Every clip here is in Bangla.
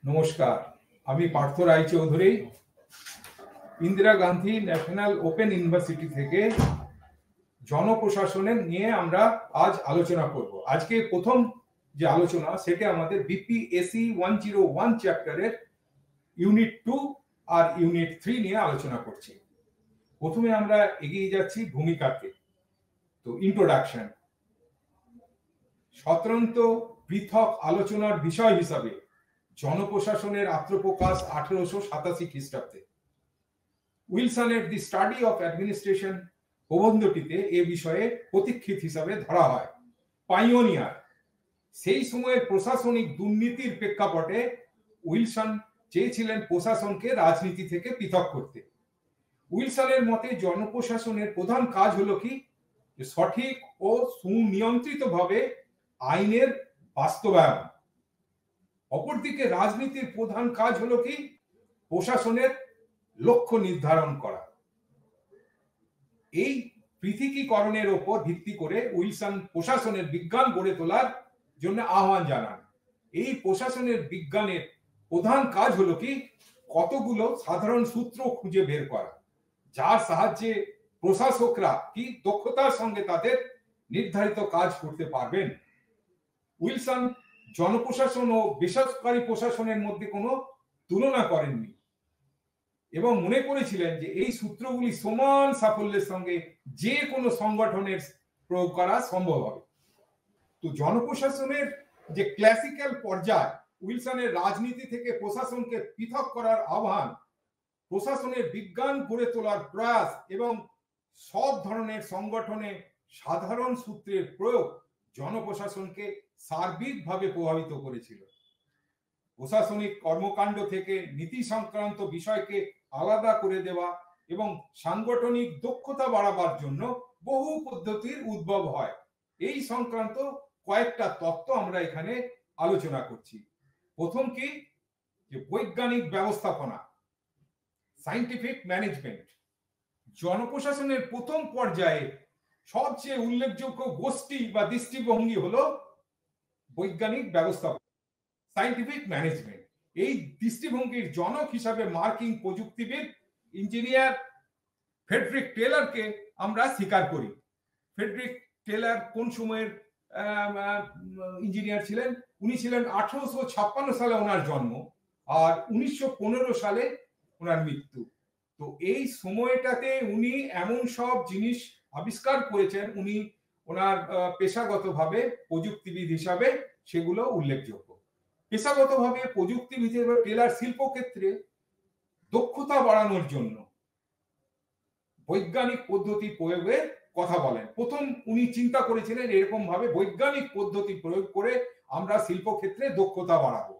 নমস্কার, আমি Partha Roychowdhury Indira Gandhi national open university থেকে জনপ্রশাসনের নিয়ে আমরা আজ আলোচনা করব। আজকে প্রথম যে আলোচনা সেটা আমাদের বিপিএসসি 101 চ্যাপ্টারের ইউনিট 2 আর ইউনিট 3 নিয়ে আলোচনা করছি। প্রথমে আমরা এগিয়ে যাচ্ছি ভূমিকাতে। তো ইন্ট্রোডাকশন। স্বতন্ত্র পৃথক আলোচনার বিষয় হিসাবে জনপ্রশাসনের আত্মপ্রকাশ 1887 খ্রিস্টাব্দে। উইলসনের দি স্টাডি অফ অ্যাডমিনিস্ট্রেশন প্রবন্ধটিতে এ বিষয়ে প্রতীক্ষিত হিসাবে ধরা হয়। পাইওনিয়ার। সেই সময়ের প্রশাসনিক দুর্নীতির প্রেক্ষাপটে উইলসন চেয়েছিলেন প্রশাসনকে রাজনীতি থেকে পৃথক করতে। উইলসনের মতে জনপ্রশাসনের প্রধান কাজ হলো কি, সঠিক ও সুনিয়ন্ত্রিতভাবে আইনের বাস্তবায়ন। অপরদিকে রাজনীতির প্রধান কাজ হলো কি, প্রশাসনের লক্ষ্য নির্ধারণ করা। এই পৃথকীকরণের উপর ভিত্তি করে উইলসন প্রশাসনের বিজ্ঞান গড়ে তোলার জন্য আহ্বান জানান। এই প্রশাসনের বিজ্ঞানের প্রধান কাজ হলো কি, কতগুলো সাধারণ সূত্র খুঁজে বের করা, যার সাহায্যে প্রশাসকরা কি দক্ষতার সঙ্গে তাদের নির্ধারিত কাজ করতে পারবেন। উইলসন জনপ্রশাসন ও বেসরকারি প্রশাসনের মধ্যে কোনো তুলনা করেননি এবং মনে করেছিলেন যে এই সূত্রগুলি সমান সাফল্যের সঙ্গে যে কোনো সংগঠনের প্রয়োগ করা সম্ভব হবে। তো জনপ্রশাসনের যে ক্লাসিক্যাল পর্যায়, উইলসনের রাজনীতি থেকে প্রশাসনকে পৃথক করার আহ্বান, প্রশাসনের বিজ্ঞান গড়ে তোলার প্রয়াস এবং সব ধরনের সংগঠনে সাধারণ সূত্রের প্রয়োগ জনপ্রশাসনকে সার্বিকভাবে প্রভাবিত করেছিল। প্রশাসনিক কর্মকাণ্ড থেকে নীতি সংক্রান্ত বিষয়কে আলাদা করে দেওয়া এবং সাংগঠনিক দক্ষতা বাড়াবার জন্য বহু পদ্ধতির উদ্ভব হয়। এই সংক্রান্ত কয়েকটা তত্ত্ব আমরা এখানে আলোচনা করছি। প্রথম কি, যে বৈজ্ঞানিক ব্যবস্থাপনা, সায়েন্টিফিক ম্যানেজমেন্ট। জনপ্রশাসনের প্রথম পর্যায়ে সবচেয়ে উল্লেখযোগ্য গোষ্ঠী বা দৃষ্টিভঙ্গি হলো বৈজ্ঞানিক ব্যবস্থাপনা, সায়েন্টিফিক ম্যানেজমেন্ট। এই দৃষ্টিভঙ্গির জনক হিসাবে মার্কিন প্রযুক্তিবিদ ইঞ্জিনিয়ার ফ্রেডরিক টেলরকে আমরা স্বীকার করি। ফ্রেডরিক টেলর কোন সময়ের ইঞ্জিনিয়ার ছিলেন? উনি ছিলেন 1856 সালে ওনার জন্ম আর 1915 সালে ওনার মৃত্যু। তো এই সময়টাতে উনি এমন সব জিনিস আবিষ্কার করেছেন, উনি ওনার পেশাগতভাবে প্রযুক্তিবিদ হিসাবে সেগুলো উল্লেখযোগ্য। পেশাগতভাবে প্রযুক্তিবিদ হিসেবে টেলর শিল্পক্ষেত্রে দক্ষতা বাড়ানোর জন্য বৈজ্ঞানিক পদ্ধতি প্রয়োগের কথা বলেন। প্রথম উনি চিন্তা করেছিলেন এরকম ভাবে বৈজ্ঞানিক পদ্ধতি প্রয়োগ করে আমরা শিল্পক্ষেত্রে দক্ষতা বাড়াবো।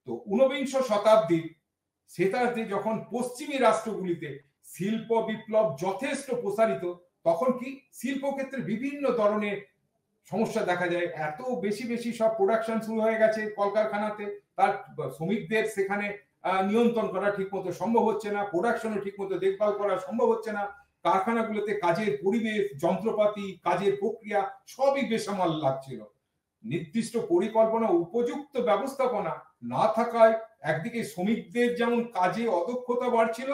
তো 19বিংশ শতাব্দীর শেষার্ধে যখন পশ্চিমী রাষ্ট্রগুলিতে শিল্প বিপ্লব যথেষ্ট প্রসারিত, তখন কি শিল্পক্ষেত্রে বিভিন্ন ধরনের সমস্যা দেখা যায়। এত বেশি বেশি সব প্রোডাকশন শুরু হয়ে গেছে কলকারখানাতে, তার শ্রমিকদের সেখানে নিয়ন্ত্রণ করা ঠিকমতো সম্ভব হচ্ছে না, প্রোডাকশনও ঠিকমতো দেখভাল করা সম্ভব হচ্ছে না। কারখানাগুলোতে কাজের পরিবেশ, যন্ত্রপাতি, কাজের প্রক্রিয়া সবই বেসামাল লাগছিল। নির্দিষ্ট পরিকল্পনা, উপযুক্ত ব্যবস্থাপনা না থাকায় একদিকে শ্রমিকদের যেমন কাজে অদক্ষতা বাড়ছিল,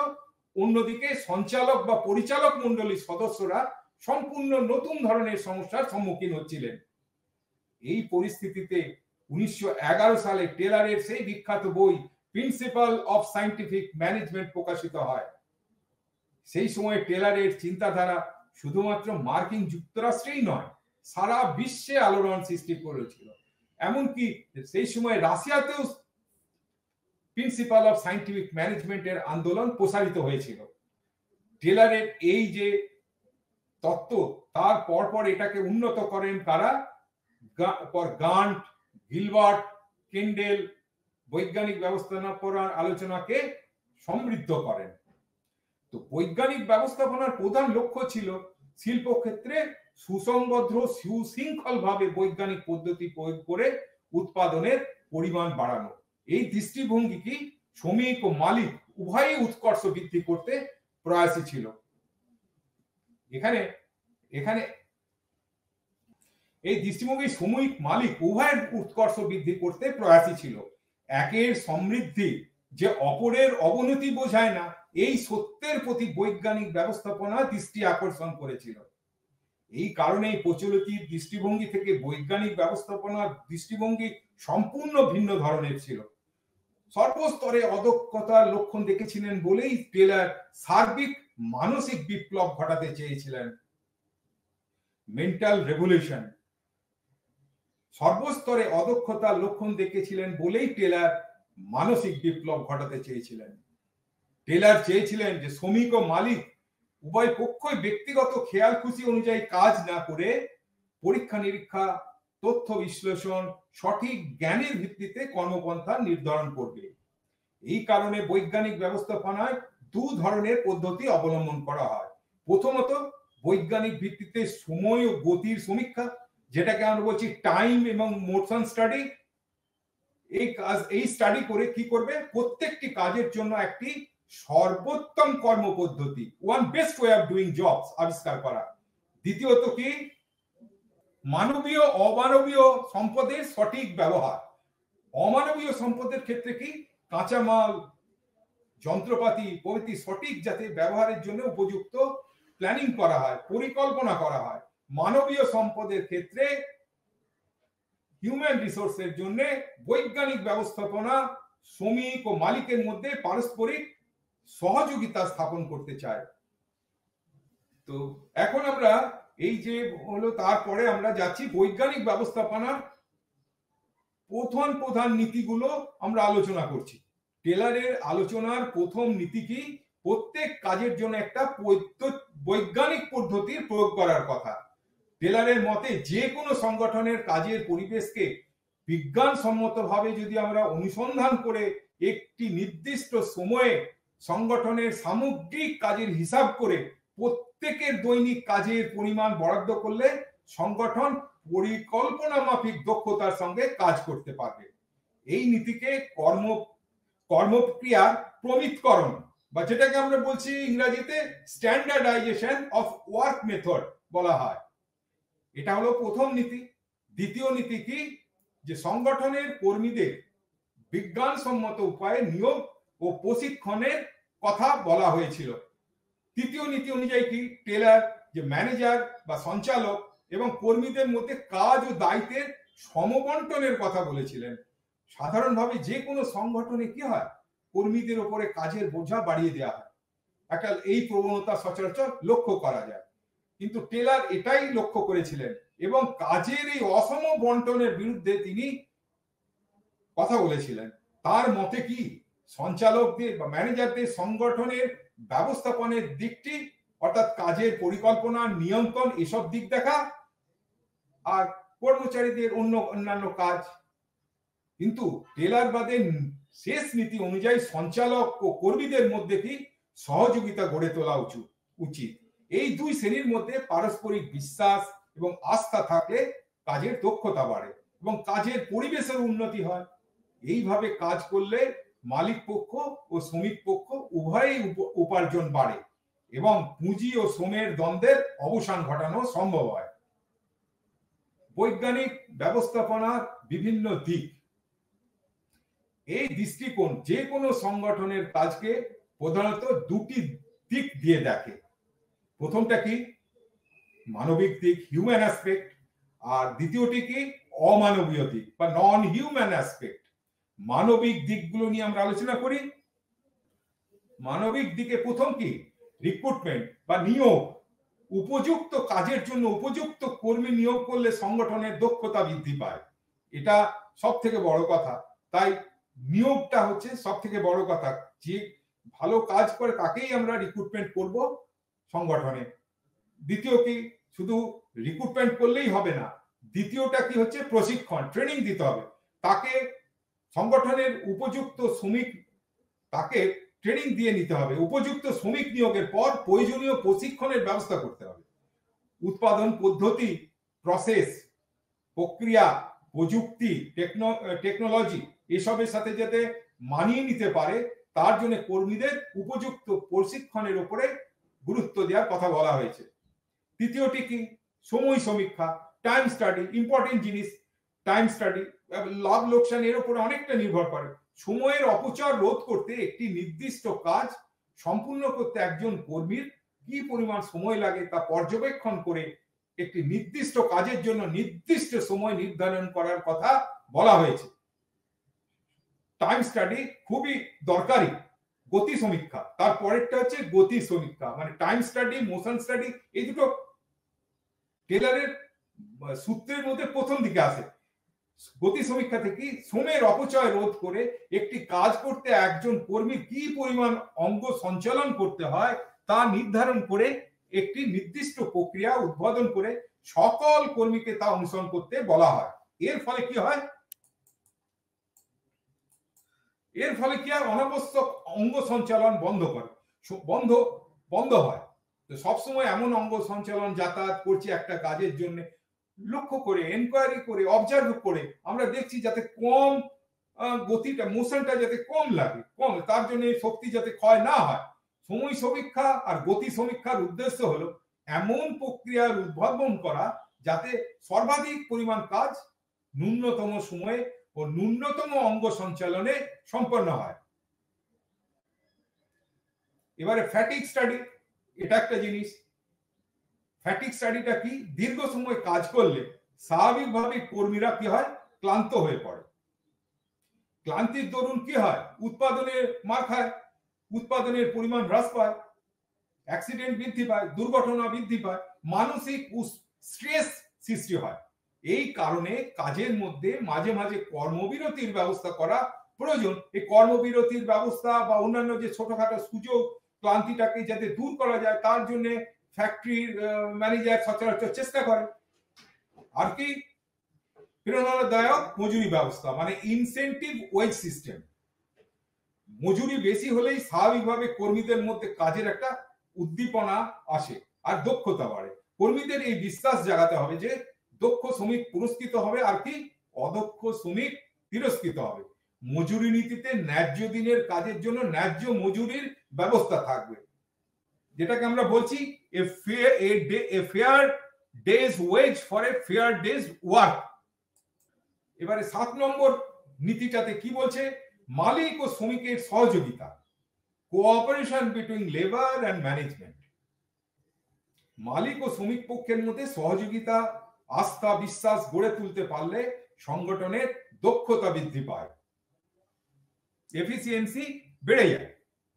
অন্যদিকে সঞ্চালক বা পরিচালক মণ্ডলীর সদস্যরা সম্পূর্ণ নতুন ধরনের সমস্যার সম্মুখীন হচ্ছিলেন। এই পরিস্থিতিতে 1911 সালে টেলরের সেই বিখ্যাত বই প্রিন্সিপাল অফ সায়েন্টিফিক ম্যানেজমেন্ট প্রকাশিত হয়। সেই সময় টেলরের চিন্তাধারা শুধুমাত্র মার্কিন যুক্তরাষ্ট্রেই নয়, সারা বিশ্বে আলোড়ন সৃষ্টি করেছিল। এমনকি সেই সময় রাশিয়াতেও প্রিন্সিপাল অফ সায়েন্টিফিক ম্যানেজমেন্টের আন্দোলন প্রসারিত হয়েছিল। টেলরের এই যে তত্ত্ব, তার পরপর এটাকে উন্নত করেন কারা? গান্ট, গিলবার্ট, কেন্ডেল বৈজ্ঞানিক ব্যবস্থাপনার আলোচনাকে সমৃদ্ধ করেন। তো বৈজ্ঞানিক ব্যবস্থাপনার প্রধান লক্ষ্য ছিল শিল্পক্ষেত্রে সুসংবদ্ধ সুশৃঙ্খল ভাবে বৈজ্ঞানিক পদ্ধতি প্রয়োগ করে উৎপাদনের পরিমাণ বাড়ানো। এই দৃষ্টিভঙ্গি কি শ্রমিক ও মালিক উভয়ই উৎকর্ষ বৃদ্ধি করতে প্রয়াসী ছিল। এখানে এখানে এই দৃষ্টিভঙ্গি শ্রমিক মালিক উভয়ের উৎকর্ষ বৃদ্ধি করতে প্রয়াসী ছিল। একের সমৃদ্ধি যে অপরের অবনতি বোঝায় না, এই সত্যের প্রতি বৈজ্ঞানিক ব্যবস্থাপনা দৃষ্টি আকর্ষণ করেছিল। এই কারণেই প্রচলিত দৃষ্টিভঙ্গি থেকে বৈজ্ঞানিক ব্যবস্থাপনার দৃষ্টিভঙ্গি সম্পূর্ণ ভিন্ন ধরনের ছিল। সর্বস্তরে অদক্ষতার লক্ষণ দেখেছিলেন বলেই টেলর সার্বিক মানসিক বিপ্লব ঘটাতে চেয়েছিলেন, মেন্টাল রেভলিউশন। সর্বস্তরে অদক্ষতার লক্ষণ দেখেছিলেন বলেই টেলর মানসিক বিপ্লব ঘটাতে চেয়েছিলেন। টেলর চেয়েছিলেন যে শ্রমিক ও মালিক উভয় পক্ষই ব্যক্তিগত খেয়াল খুশি অনুযায়ী কাজ না করে পরীক্ষা নিরীক্ষা, তথ্য বিশ্লেষণ, সঠিক জ্ঞানের ভিত্তিতে কর্মপন্থা নির্ধারণ করবে। এই কারণে বৈজ্ঞানিক ব্যবস্থাপনায় দু ধরনের পদ্ধতি অবলম্বন করা হয়। প্রথমত বৈজ্ঞানিক ভিত্তিতে সময় ও গতির সমীক্ষা, যেটাকে আমরা বলছি টাইম এবং মোশন স্টাডি। এই স্টাডি করে কি করবে, প্রত্যেকটি কাজের জন্য একটি সর্বোত্তম কর্ম পদ্ধতি, one best way of doing jobs আবিষ্কার করা। দ্বিতীয়ত কি, মানবীয় অমানবীয় সম্পদের সঠিক ব্যবহার। অমানবীয় সম্পদের ক্ষেত্রে কি, কাঁচামাল, যন্ত্রপাতি প্রভৃতি সঠিক যাতে ব্যবহারের জন্য উপযুক্ত প্ল্যানিং করা হয়, পরিকল্পনা করা হয়। মানবীয় সম্পদের ক্ষেত্রে হিউম্যান রিসোর্সের জন্য বৈজ্ঞানিক ব্যবস্থাপনা শ্রমিক ও মালিকের মধ্যে পারস্পরিক সহযোগিতা স্থাপন করতে চায়। তো এখন আমরা এই যে হলো, তারপরে আমরা যাচ্ছি বৈজ্ঞানিক ব্যবস্থাপনার প্রধান প্রধান নীতিগুলো আমরা আলোচনা করছি। টেলরের আলোচনার প্রথম নীতি কি, প্রত্যেক কাজের জন্য একটা বৈজ্ঞানিক পদ্ধতির প্রয়োগ করার কথা। টেলরের মতে যে কোনো সংগঠনের কাজের পরিবেশকে বিজ্ঞানসম্মতভাবে যদি আমরা অনুসন্ধান করে একটি নির্দিষ্ট সময়ে সংগঠনের সামগ্রিক কাজের হিসাব করে প্রত্যেকের দৈনিক কাজের পরিমাণ বরাদ্দ করলে সংগঠন পরিকল্পনা মাফিক দক্ষতার সঙ্গে কাজ করতে পারবে। এই নীতিকে কর্মক্রিয়ার প্রমিতকরণ বা যেটাকে আমরা বলছি ইংরেজিতে স্ট্যান্ডার্ডাইজেশন অফ ওয়ার্ক মেথড বলা হয়। এটা হলো প্রথম নীতি। দ্বিতীয় নীতি কি, যে সংগঠনের কর্মীদের বিজ্ঞানসম্মত উপায়ে নিয়োগ ও প্রশিক্ষণের কথা বলা হয়েছিল। তৃতীয় নীতি অনুযায়ী কি, টেলর যে ম্যানেজার বা সঞ্চালক এবং কর্মীদের মধ্যে কাজ ও দায়িত্বের সমবন্টনের কথা বলেছিলেন। সাধারণভাবে যে কোনো সংগঠনে কি হয়, কর্মীদের উপরে কাজের বোঝা বাড়িয়ে দেওয়া হয়, একটা এই প্রবণতা সচরাচর লক্ষ্য করা যায়। কিন্তু টেলর এটাই লক্ষ্য করেছিলেন এবং কাজের এই অসম বন্টনের বিরুদ্ধে তিনি কথা বলেছিলেন। তার মতে কি, সঞ্চালকদের বা ম্যানেজারদের সংগঠনের ব্যবস্থাপনের দিকটি অর্থাৎ কাজের পরিকল্পনা, নিয়ন্ত্রণ, এসব দিক দেখা, আর কর্মচারীদের অন্যান্য কাজ। কিন্তু টেলর বাদে শেষ নীতি অনুযায়ী সঞ্চালক ও কর্মীদের মধ্যে কি সহযোগিতা গড়ে তোলা উচিত। এই দুই শ্রেণীর মধ্যে পারস্পরিক বিশ্বাস এবং আস্থা থাকলে কাজের দক্ষতা বাড়ে এবং কাজের পরিবেশের উন্নতি হয়। এইভাবে কাজ করলে মালিক পক্ষ ও শ্রমিক পক্ষ উভয়ই উপার্জন বাড়ে এবং পুঁজি ও শ্রমের দ্বন্দ্বের অবসান ঘটানো সম্ভব হয়। বৈজ্ঞানিক ব্যবস্থাপনার বিভিন্ন দিক। এই দৃষ্টিকোণ যে কোনো সংগঠনের কাজকে প্রধানত দুটি দিক দিয়ে দেখে। প্রথমটা কি, মানবিক দিক, হিউম্যান অ্যাসপেক্ট, আর দ্বিতীয়টি কি, অমানবীয় দিক বা নন হিউম্যান অ্যাসপেক্ট। মানবিক দিকগুলো নিয়ে আমরা আলোচনা করি। মানবিক দিকে প্রথম কি, রিক্রুটমেন্ট বা নিয়োগ। উপযুক্ত কাজের জন্য উপযুক্ত কর্মী নিয়োগ করলে সংগঠনের দক্ষতা বৃদ্ধি পায়, এটা সব থেকে বড় কথা। তাই নিয়োগটা হচ্ছে সব থেকে বড় কথা। যে ভালো কাজ করে তাকেই আমরা রিক্রুটমেন্ট করব সংগঠনে। দ্বিতীয় কি, শুধু রিক্রুটমেন্ট করলেই হবে না, দ্বিতীয়টা কি হচ্ছে, প্রশিক্ষণ, ট্রেনিং দিতে হবে তাকে। সংগঠনের উপযুক্ত শ্রমিক, তাকে ট্রেনিং দিয়ে নিতে হবে। উপযুক্ত শ্রমিক নিয়োগের পর প্রয়োজনীয় প্রশিক্ষণের ব্যবস্থা করতে হবে। উৎপাদন পদ্ধতি, প্রসেস, প্রক্রিয়া, প্রযুক্তি, টেকনোলজি এসবের সাথে যাতে মানিয়ে নিতে পারে তার জন্য কর্মীদের উপযুক্ত প্রশিক্ষণের উপরে গুরুত্ব দেওয়ার কথা বলা হয়েছে। তৃতীয়টি কি, সময় সমীক্ষা, টাইম স্টাডি। ইম্পর্টেন্ট জিনিস টাইম স্টাডি। লাভ লোকসান এর উপরে অনেকটা নির্ভর করে। সময়ের অপচয় রোধ করতে একটি নির্দিষ্ট কাজ সম্পূর্ণ করতে একজন কর্মীর কি পরিমাণ সময় লাগে তা পর্যবেক্ষণ করে একটি নির্দিষ্ট কাজের জন্য নির্দিষ্ট সময় নির্ধারণ করার কথা বলা হয়েছে। টাইম স্টাডি খুবই দরকারি। গতি সমীক্ষা, তারপরেরটা হচ্ছে গতি সমীক্ষা, মানে টাইম স্টাডি, মোশন স্টাডি, এই দুটো টেলরের সূত্রের মধ্যে প্রথম দিকে আসে। গতি সমীক্ষা থেকে সময়ের অপচয় রোধ করে একটি কাজ করতে একজন কর্মীর কি পরিমাণ অঙ্গ সঞ্চালন করতে হয় তা নির্ধারণ করে একটি নির্দিষ্ট প্রক্রিয়া উদ্বোধন করে সকল কর্মীকে তা অনুসরণ করতে বলা হয়। এর ফলে কি হয়? এর ফলে কি হয়? অনাবশ্যক অঙ্গ সঞ্চালন বন্ধ হয়। তো সবসময় এমন অঙ্গ সঞ্চালন যাতায়াত করছে একটা কাজের জন্য, লক্ষ্য করে, এনকোয়ারি করে, অবজার্ভ করে আমরা দেখছি যাতে কম গতিটা, মোশনটা যাতে কম লাগে, কম, তার জন্য শক্তি যাতে ক্ষয় না হয়। সময় সমীক্ষা আর গতি সমীক্ষার উদ্দেশ্য হলো এমন প্রক্রিয়ার উদ্ভাবন করা যাতে সর্বাধিক পরিমাণ কাজ ন্যূনতম সময়ে ও ন্যূনতম অঙ্গ সঞ্চালনে সম্পন্ন হয়। এবারে ফ্যাটিক স্টাডি, এটা একটা জিনিস। ফ্যাটিক স্টাডিটা কি? দীর্ঘ সময় কাজ করলে স্বাভাবিকভাবে কর্মীরা কি হয়? ক্লান্ত হয়ে পড়ে। ক্লান্তির দরুন কি হয়? উৎপাদনে মার খায়, উৎপাদনের পরিমাণ হ্রাস পায়, অ্যাক্সিডেন্ট বৃদ্ধি পায়, দুর্ঘটনা বৃদ্ধি পায়, মানসিক স্ট্রেস সৃষ্টি হয়। এই কারণে কাজের মধ্যে মাঝে মাঝে কর্মবিরতির ব্যবস্থা করা প্রয়োজন। এই কর্মবিরতির ব্যবস্থা বা অন্যান্য যে ছোটখাটো সুযোগ ক্লান্তিটাকে যাতে দূর করা যায় তার জন্য ফ্যাক্টরির ম্যানেজার সচরাচর চেষ্টা করে। আর কি? প্রেরণাদায়ক মজুরি ব্যবস্থা, মানে ইনসেন্টিভ ওয়েজ সিস্টেম। মজুরি বেশি হলেই স্বাভাবিকভাবে কর্মীদের মধ্যে কাজের একটা উদ্দীপনা আসে আর দক্ষতা বাড়ে। কর্মীদের এই বিশ্বাস জাগাতে হবে যে দক্ষ শ্রমিক পুরস্কৃত হবে আর কি অদক্ষ শ্রমিক তিরস্কৃত হবে। মজুরি নীতিতে ন্যায্য দিনের কাজের জন্য ন্যায্য মজুরির ব্যবস্থা থাকবে, যেটাকে আমরা বলছি a fair day's wage for a fair day's work। এবারে 7 নম্বর নীতিটাতে কি বলছে? মালিক ও শ্রমিকের সহযোগিতা, cooperation between labour and management. মালিক ও শ্রমিক পক্ষের মধ্যে সহযোগিতা, আস্থা, বিশ্বাস গড়ে তুলতে পারলে সংগঠনের দক্ষতা বৃদ্ধি পায়, এফিসিয়েন্সি বেড়ে যায়।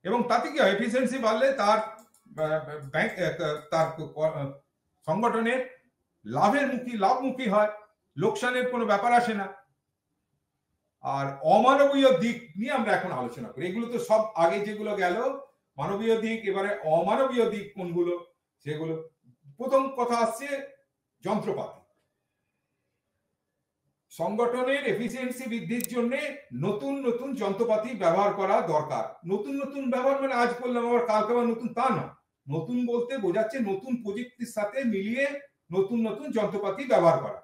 এবং তাতে কি হয়? এফিসিয়েন্সি বাড়লে তার সংগঠনের লাভমুখী হয়, লোকসানের কোনো ব্যাপার আসে না। আর অমানবীয় দিক নিয়ে আমরা এখন আলোচনা করি। এগুলো তো সব আগে যেগুলো গেল মানবীয় দিক, এবারে অমানবীয় দিক কোনগুলো সেগুলো। প্রথম কথা আসছে যন্ত্রপাতি। সংগঠনের এফিসিয়েন্সি বৃদ্ধির জন্য নতুন নতুন যন্ত্রপাতি ব্যবহার করা দরকার। নতুন নতুন ব্যবহার মানে আজ করলাম আবার কালকে আবার নতুন, তা না। নতুন বলতে বোঝাচ্ছে নতুন প্রযুক্তির সাথে মিলিয়ে নতুন নতুন যন্ত্রপাতি ব্যবহার করা।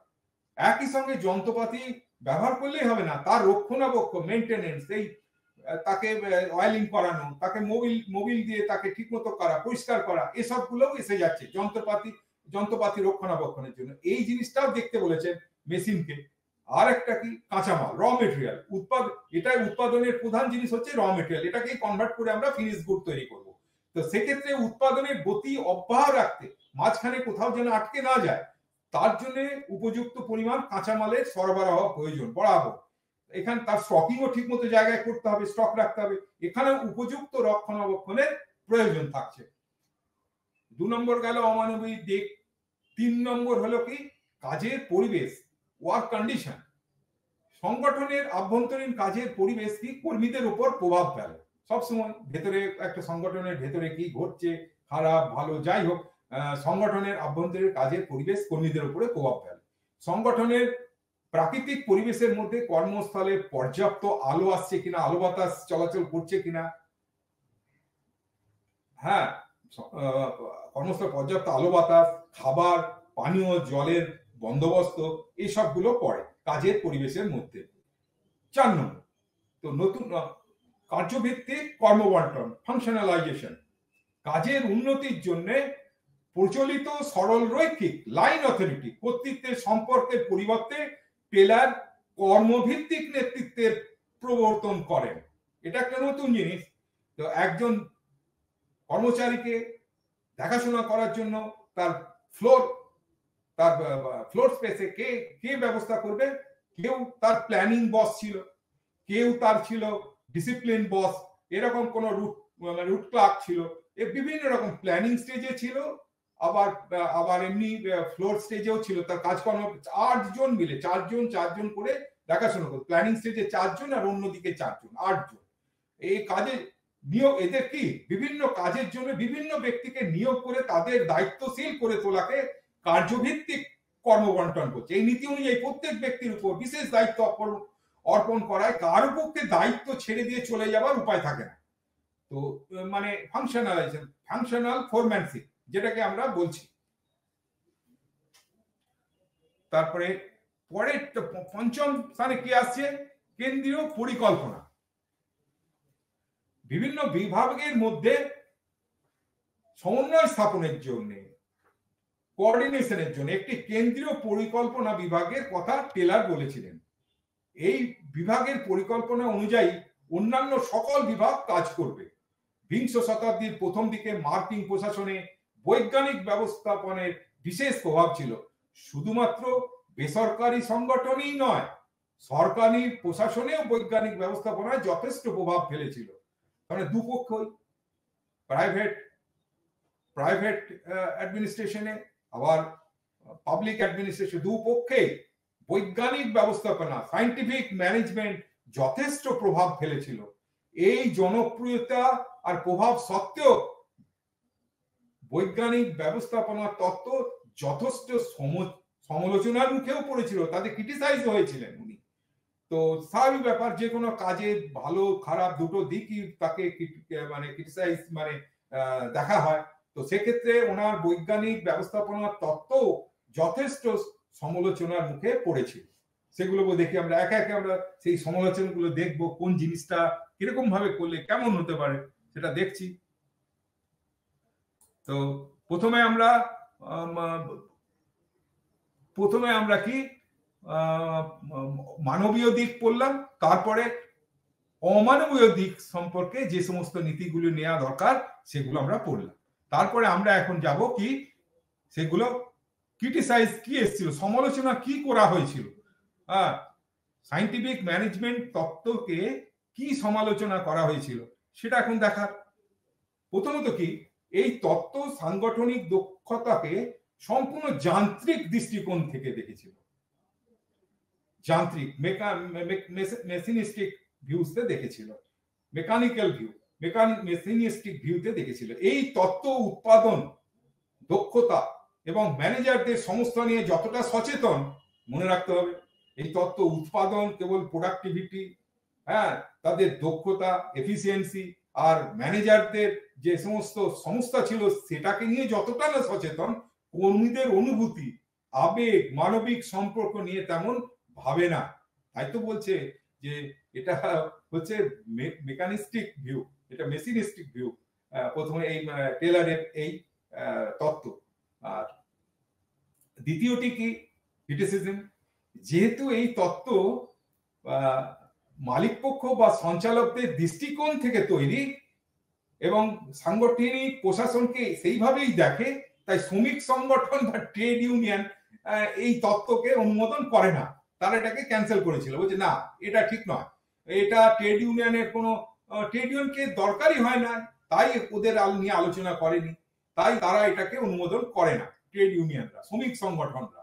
একই সঙ্গে যন্ত্রপাতি ব্যবহার করলেই হবে না, তার রক্ষণাবেক্ষণ, মেনটেনেন্স, এই তাকে অয়েলিং করানো, তাকে মোবিল দিয়ে তাকে ঠিকমতো করা, পরিষ্কার করা, এসব গুলোও এসে যাচ্ছে যন্ত্রপাতি রক্ষণাবেক্ষণের জন্য। এই জিনিসটাও দেখতে বলেছেন মেশিনকে। আর একটা কি? কাঁচামাল, র মেটেরিয়াল। এটাই উৎপাদনের প্রধান জিনিস হচ্ছে র মেটেরিয়াল। এটাকেই কনভার্ট করে আমরা ফিনিশ গুড তৈরি করব। তো সেক্ষেত্রে উৎপাদনের গতি অব্যাহত রাখতে, মাঝখানে কোথাও যেন আটকে না যায়, তার জন্য উপযুক্ত পরিমাণ কাঁচামালের সরবরাহ প্রয়োজন বরাবর। এখানে তার স্টকিংও ঠিক মতো জায়গায় করতে হবে, স্টক রাখতে হবে। এখানে উপযুক্ত রক্ষণাবেক্ষণের প্রয়োজন থাকছে। 2 নম্বর গেল অমানবিক দিক। 3 নম্বর হলো কি? কাজের পরিবেশ, ওয়ার্ক কন্ডিশন। সংগঠনের আভ্যন্তরীণ কাজের পরিবেশ কি কর্মীদের উপর প্রভাব ফেলে সবসময়। ভেতরে একটা সংগঠনের ভেতরে কি ঘটছে, খারাপ ভালো যাই হোক, সংগঠনের আভ্যন্তরীণ কাজের পরিবেশ কর্মীদের উপরে প্রভাব ফেলে। সংগঠনের প্রাকৃতিক পরিবেশের মধ্যে কর্মস্থলে পর্যাপ্ত আলো আসছে কিনা, আলো বাতাস চলাচল করছে কিনা, হ্যাঁ, কর্মস্থলে পর্যাপ্ত আলো বাতাস, খাবার, পানীয় জলের বন্দোবস্ত, এই সবগুলো পড়ে কাজের পরিবেশের মধ্যে। 4 নম্বর তো নতুন কার্যভিত্তিক কর্মবন্টন, ফাংশনালাইজেশন। কাজের উন্নতির জন্য প্রচলিত সরল রৈখিক লাইন অথরিটি কর্তৃত্বের সম্পর্কের পরিবর্তে টেলার কর্মভিত্তিক নেতৃত্বের প্রবর্তন করেন। এটা একটা নতুন জিনিস। তো একজন কর্মচারীকে দেখাশোনা করার জন্য তার ফ্লোর স্পেসে কে কে ব্যবস্থা করবে? কেউ তার প্ল্যানিং বস ছিল, কেউ তার ছিল ডিসিপ্লিন বস, এরকম কোন রুট ক্লার্ক ছিল, বিভিন্ন রকম প্ল্যানিং স্টেজে ছিল, আবার এমনি ফ্লোর স্টেজেও ছিল। তার কাজকর্ম 8 জন মিলে, 4 জন করে দেখাশোনা করত। প্ল্যানিং স্টেজে 4 জন আর অন্যদিকে 4 জন, 8 জন। এই কাজে নিয়োগ, এদের কি বিভিন্ন কাজের জন্য বিভিন্ন ব্যক্তিকে নিয়োগ করে তাদের দায়িত্বশীল করে তোলাকে কার্যভিত্তিক কর্মবন্টন করছে। এই নীতি অনুযায়ী প্রত্যেক ব্যক্তির উপর বিশেষ দায়িত্ব অর্পণ করায় কারো পক্ষে দায়িত্ব ছেড়ে দিয়ে চলে যাওয়ার উপায় থাকে না। তো মানে ফাংশনাল ফোরম্যানশিপ যেটাকে আমরা বলছি। তারপরে পরে পঞ্চম স্থানে কি আসছে? কেন্দ্রীয় পরিকল্পনা। বিভিন্ন বিভাগের মধ্যে সমন্বয় স্থাপনের জন্য, কোঅর্ডিনেশনের জন্য একটি কেন্দ্রীয় পরিকল্পনা বিভাগের কথা টেলর বলেছিলেন। এই বিভাগের পরিকল্পনা অনুযায়ী অন্যান্য সকল বিভাগ কাজ করবে। বিংশ শতাব্দীর প্রথম দিকে মার্কিন প্রশাসনে বৈজ্ঞানিক ব্যবস্থাপনার বিশেষ প্রভাব ছিল। শুধুমাত্র বেসরকারি সংগঠনই নয়, সরকারি প্রশাসনেও বৈজ্ঞানিক ব্যবস্থাপনায় যথেষ্ট প্রভাব ফেলেছিল। মানে দুপক্ষই, প্রাইভেট অ্যাডমিনিস্ট্রেশনে আবার পাবলিক অ্যাডমিনিস্ট্রেশন, দুপক্ষে বৈজ্ঞানিক ব্যবস্থাপনা, সায়েন্টিফিক ম্যানেজমেন্ট যথেষ্ট প্রভাব ফেলেছিল। এই জনপ্রিয়তা আর প্রভাব সত্ত্বেও বৈজ্ঞানিক ব্যবস্থাপনার তত্ত্ব যথেষ্ট সমালোচনার মুখেও পড়েছিল, তাদের ক্রিটিসাইজ হয়েছিলেন উনি। তো স্বাভাবিক ব্যাপার, যে কোনো কাজে ভালো খারাপ দুটো দিকই তাকে মানে ক্রিটিসাইজ মানে দেখা হয়। তো সেক্ষেত্রে ওনার বৈজ্ঞানিক ব্যবস্থাপনার তত্ত্ব যথেষ্ট সমালোচনার মুখে পড়েছিল। সেগুলো দেখি আমরা একে একে আমরা সেই সমালোচনাগুলো দেখবো, কোন জিনিসটা কিরকম ভাবে করলে কেমন হতে পারে সেটা দেখছি। তো প্রথমে আমরা কি মানবীয় দিক পড়লাম, তারপরে অমানবীয় দিক সম্পর্কে যে সমস্ত নীতিগুলো নেওয়া দরকার সেগুলো আমরা পড়লাম। তারপরে আমরা এখন যাব কি সেগুলো ক্রিটিসাইজ কি এসেছিল, সমালোচনা কি করা হয়েছিল, সায়েন্টিফিক ম্যানেজমেন্ট তত্ত্বকে কি সমালোচনা করা হয়েছিল সেটা এখন দেখার। প্রথমত কি, এই তত্ত্ব সাংগঠনিক দক্ষতাকে সম্পূর্ণ যান্ত্রিক দৃষ্টিকোণ থেকে দেখেছিল, যান্ত্রিক মেশিনিস্টিক ভিউতে দেখেছিল, মেকানিক্যাল ভিউ, মেশিনিস্টিক ভিউতে দেখেছিল। এই তত্ত্ব উৎপাদন দক্ষতা এবং ম্যানেজারদের সমস্যা নিয়ে যতটা সচেতন, মনে রাখতে হবে এই তত্ত্ব উৎপাদন কেবল প্রোডাক্টিভিটি, তাদের দক্ষতা, এফিসিয়েন্সি আর ম্যানেজারদের যে সমস্ত সমস্যা ছিল সেটাকে নিয়ে যতটা না সচেতন, কর্মীদের অনুভূতি, আবেগ, মানবিক সম্পর্ক নিয়ে তেমন ভাবে না। তাই তো বলছে যে এটা হচ্ছে মেকানিস্টিক ভিউ, এটা মেশিনিস্টিক ভিউ। প্রথমে এই টেলরের এই তত্ত্ব। আর দ্বিতীয়টি কি, ক্রিটিসিজম। যেহেতু এই তত্ত্ব মালিক পক্ষ বা সঞ্চালকদের দৃষ্টিকোণ থেকে তৈরি এবং সাংগঠনিক প্রশাসনকে সেইভাবেই দেখে, তাই শ্রমিক সংগঠন বা ট্রেড ইউনিয়ন এই তত্ত্বকে অনুমোদন করে না। তারা এটাকে ক্যান্সেল করেছিল, বলছে না এটা ঠিক নয়, এটা ট্রেড ইউনিয়নের কোনো ট্রেড ইউনিয়নকে দরকারই হয় না, তাই ওদের নিয়ে আলোচনা করেনি, তাই তারা এটাকে অনুমোদন করে না ট্রেড ইউনিয়নরা, শ্রমিক সংগঠনরা।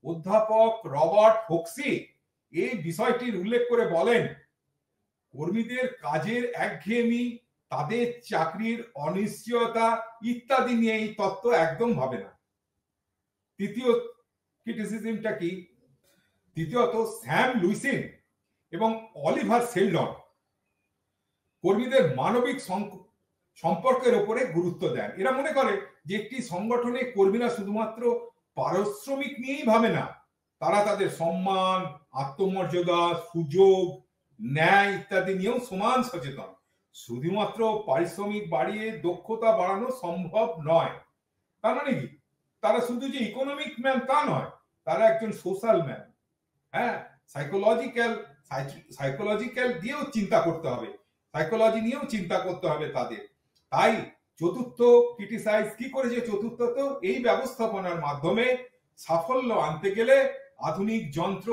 অধ্যাপক রবার্ট হোক্সি এই বিষয়টির উল্লেখ করে বলেন, কর্মীদের কাজের একঘেয়েমি, তাদের চাকরির অনিশ্চয়তা ইত্যাদি নিয়ে এই তত্ত্ব একদম ভাবে না। তৃতীয় ক্রিটিসিজমটা কি, তৃতীয়ত স্যাম লুইসিন এবং অলিভার সেলডন কর্মীদের মানবিক সম্পর্কের উপরে গুরুত্ব দেন। এরা মনে করে যে একটি সংগঠনে কর্মীরা শুধুমাত্র পারিশ্রমিক নিয়েই ভাবে না, তারা তাদের সম্মান, আত্মমর্যাদা, সুযোগ, ন্যায় ইত্যাদি নিয়েও সমান সচেতন। শুধুমাত্র পারিশ্রমিক বাড়িয়ে দক্ষতা বাড়ানো সম্ভব নয়। তার মানে কি, তারা শুধু যে ইকোনমিক ম্যান তা নয়, তারা একজন সোশ্যাল ম্যান, সাইকোলজিক্যাল সাইকোলজিক্যাল দিয়েও চিন্তা করতে হবে, সাইকোলজি নিয়েও চিন্তা করতে হবে তাদের। তাই চতুর্থ ক্রিটিসাইজ কি করেছে চতুর্থ, তো এই ব্যবস্থাপনার মাধ্যমে সাফল্য আনতে গেলে আধুনিক যন্ত্র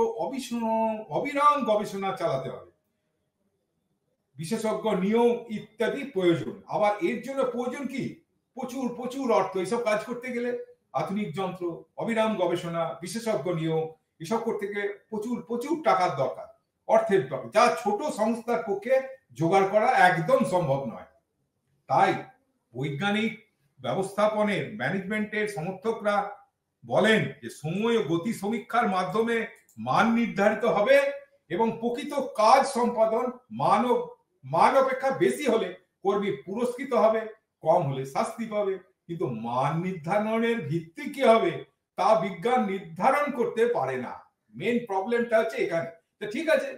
অবিরাম গবেষণা চালাতে হবে, বিশেষজ্ঞ নিয়োগ ইত্যাদি প্রয়োজন। আবার এর জন্য প্রয়োজন কি প্রচুর প্রচুর অর্থ। এসব কাজ করতে গেলে আধুনিক যন্ত্র, অবিরাম গবেষণা, বিশেষজ্ঞ নিয়োগ, এসব করতে গেলে প্রচুর প্রচুর টাকার দরকার, অর্থের দরকার, যা ছোট সংস্থার পক্ষে জোগাড় করা একদম সম্ভব নয়। তাই বৈজ্ঞানিক ব্যবস্থাপনের ম্যানেজমেন্টের সমর্থকরা বলেন যে সময় ও গতি সমীক্ষার মাধ্যমে মান নির্ধারিত হবে এবং প্রকৃত কাজ সম্পাদন মান অপেক্ষা বেশি হলে কর্মী পুরস্কৃত হবে, কম হলে শাস্তি পাবে। কিন্তু মান নির্ধারণের ভিত্তি কি হবে তা বিজ্ঞান নির্ধারণ করতে পারে না। মেন প্রবলেমটা হচ্ছে এখানে। তো ঠিক আছে,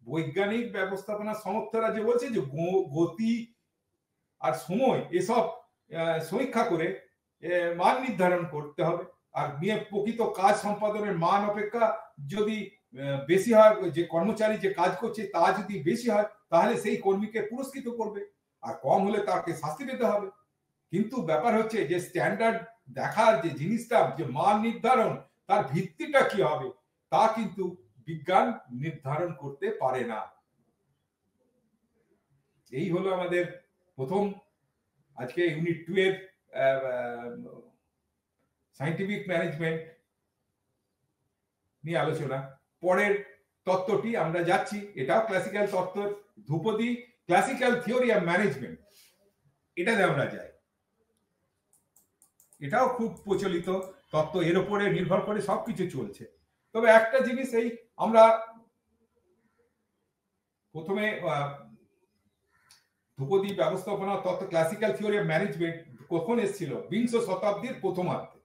বৈজ্ঞানিক ব্যবস্থাপনা সমর্থকরা যে বলছে যে গতি আর সময় এসব সমীক্ষা করে মান নির্ধারণ করতে হবে, আর প্রকৃত কাজ সম্পাদনের মান অপেক্ষা যদি বেশি হয়, যে কর্মচারী যে কাজ করছে তা যদি বেশি হয় তাহলে সেই কর্মীকে পুরস্কৃত করবে, আর কম হলে তাকে শাস্তি পেতে হবে। কিন্তু ব্যাপার হচ্ছে যে স্ট্যান্ডার্ড দেখার যে জিনিসটা, যে মান নির্ধারণ, তার ভিত্তিটা কি হবে তা কিন্তু বিজ্ঞান নির্ধারণ করতে পারে না। এই হলো আমাদের প্রথম আজকে ইউনিট 2 এর সায়েন্টিফিক ম্যানেজমেন্ট নিয়ে আলোচনা। পরের তত্ত্বটি আমরা যাচ্ছি, এটাও ক্লাসিক্যাল তত্ত্ব, ধ্রুপদী ক্লাসিক্যাল থিওরি অফ ম্যানেজমেন্ট, এটাতে আমরা যাই। এটাও খুব প্রচলিত তত্ত্ব, এর উপরে নির্ভর করে সবকিছু চলছে। তবে একটা জিনিস, এই আমরা প্রথমে ধ্রুপদী ব্যবস্থাপনা তত্ত্ব ক্লাসিক্যাল থিওরি অফ ম্যানেজমেন্ট কখন এসেছিল? বিংশ শতাব্দীর প্রথমার্ধে।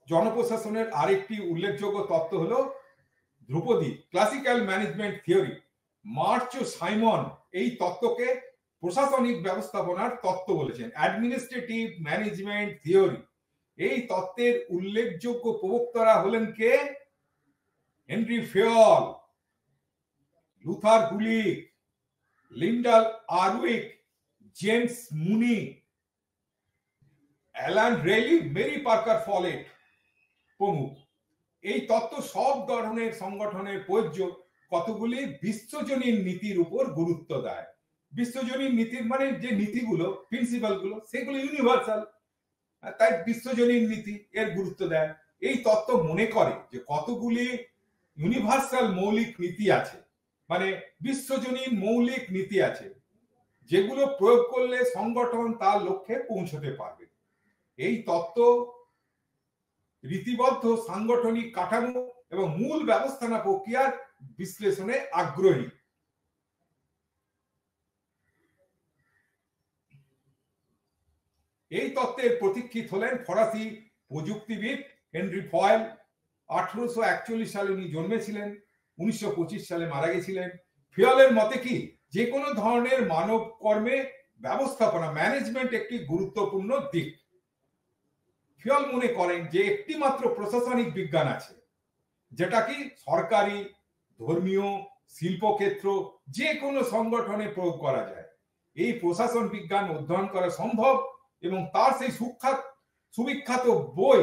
জনপ্রশাসনের আরেকটি উল্লেখযোগ্য তত্ত্ব হলো ধ্রুপদী ক্লাসিক্যাল ম্যানেজমেন্ট থিওরি। মার্চ ও সাইমন এই তত্ত্বকে প্রশাসনিক ব্যবস্থাপনার তত্ত্ব বলেছেন, অ্যাডমিনিস্ট্রেটিভ ম্যানেজমেন্ট থিওরি। এই তত্ত্বের উল্লেখযোগ্য প্রবক্তারা হলেন কে? Henri Fayol, Luther Gulick, Lyndall Urwick, James Mooney, Alan Reiley, Mary Parker Follett প্রমুখ। এই তত্ত্ব সব ধরনের সংগঠনের প্রযোজ্য, কতগুলি বিশ্বজনীন নীতির উপর গুরুত্ব দেয়। বিশ্বজনীন নীতির মানে যে নীতিগুলো, প্রিন্সিপাল গুলো, সেগুলো ইউনিভার্সাল, তাই বিশ্বজনীন নীতি এর গুরুত্ব দেয়। এই তত্ত্ব মনে করে যে কতগুলি ইউনিভার্সাল মৌলিক নীতি আছে, মানে বিশ্বজনীন মৌলিক নীতি আছে, যেগুলো প্রয়োগ করলে সংগঠন তার লক্ষ্যে পৌঁছতে পারবে। এই তত্ত্ব রীতিবদ্ধ সাংগঠনিক কাঠামো এবং মূল ব্যবস্থাপনা প্রক্রিয়ার বিশ্লেষণে আগ্রহী। এই তত্ত্বের প্রতীক্ষিত হলেন ফরাসি প্রযুক্তিবিদ হেনরি ফয়েল। 1841 সালে উনি জন্মেছিলেন, 1925 সালে মারা গেছিলেন। ফিয়লের মতে কি, যে কোনো ধরনের মানব কর্মে ব্যবস্থাপনা ম্যানেজমেন্ট একটি গুরুত্বপূর্ণ দিক। ফিয়ল মনে করেন যে একটি মাত্র প্রশাসনিক বিজ্ঞান আছে যেটা কি সরকারি, ধর্মীয়, শিল্পক্ষেত্র, যে কোনো সংগঠনে প্রয়োগ করা যায়। এই প্রশাসন বিজ্ঞান অধ্যয়ন করা সম্ভব এবং তার সেই সুবিখ্যাত বই